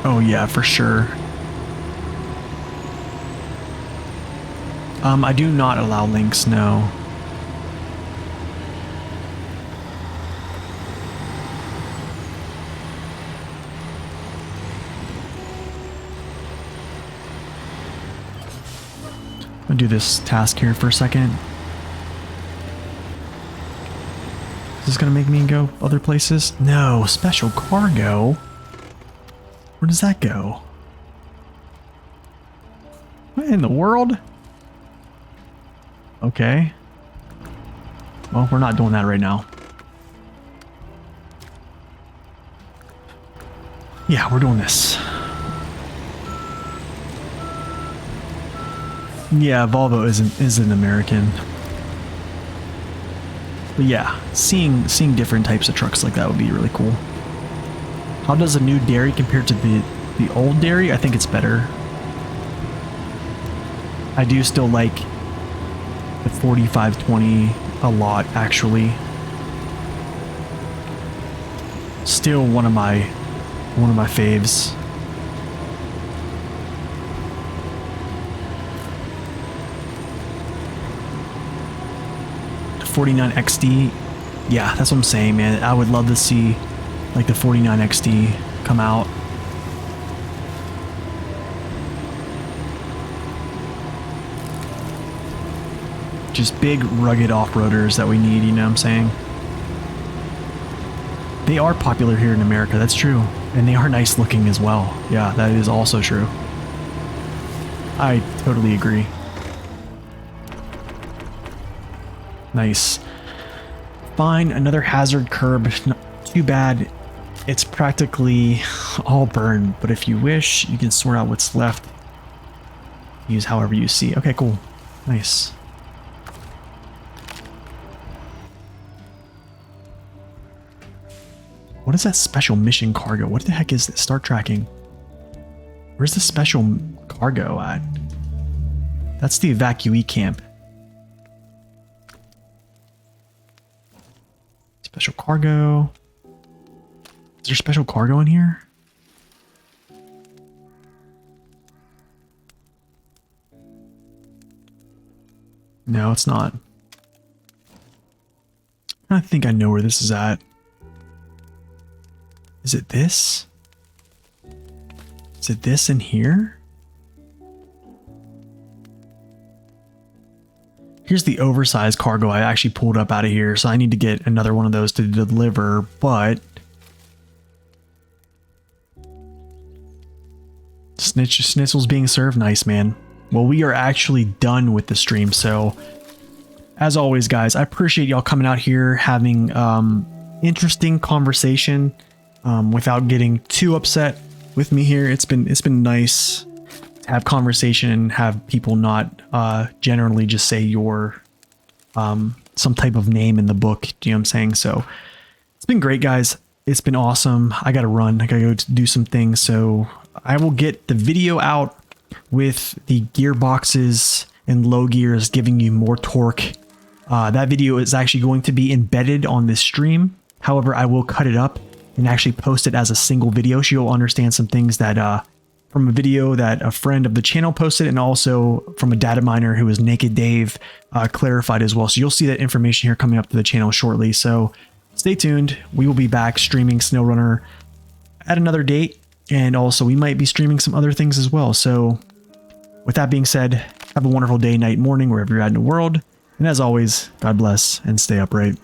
Oh yeah, for sure. I do not allow links, no. I'm gonna do this task here for a second. Is this gonna make me go other places? No, special cargo? Where does that go? What in the world? Okay. Well, we're not doing that right now. Yeah, we're doing this. Yeah, Volvo isn't American. But yeah, seeing different types of trucks like that would be really cool. How does a new dairy compare to the old dairy? I think it's better. I do still like the 4520 a lot, actually. Still one of my faves. The 49 XD, yeah, that's what I'm saying, man. I would love to see like the 49 XD come out. Just big, rugged off-roaders that we need, you know what I'm saying? They are popular here in America, that's true. And they are nice looking as well. Yeah, that is also true. I totally agree. Nice. Fine, another hazard curb. Not too bad. It's practically all burned, but if you wish, you can sort out what's left. Use however you see. Okay, cool. Nice. What is that special mission cargo? What the heck is this? Start tracking. Where's the special cargo at? That's the evacuee camp. Special cargo. Is there special cargo in here? No, it's not. I think I know where this is at. Is it this? Is it this in here? Here's the oversized cargo I actually pulled up out of here, so I need to get another one of those to deliver, but Schnitzel's being served. Nice, man. Well, we are actually done with the stream, so as always, guys, I appreciate y'all coming out here, having interesting conversation without getting too upset with me here. It's been nice to have conversation and have people not generally just say your some type of name in the book. Do you know what I'm saying? So it's been great, guys. It's been awesome. I gotta run. I gotta go do some things. So I will get the video out with the gearboxes and low gears giving you more torque. That video is actually going to be embedded on this stream. However, I will cut it up and actually post it as a single video, so you'll understand some things that from a video that a friend of the channel posted, and also from a data miner who is Naked Dave clarified as well. So you'll see that information here coming up to the channel shortly. So stay tuned. We will be back streaming SnowRunner at another date, and also we might be streaming some other things as well. So with that being said, have a wonderful day, night, morning, wherever you're at in the world. And as always, God bless and stay upright.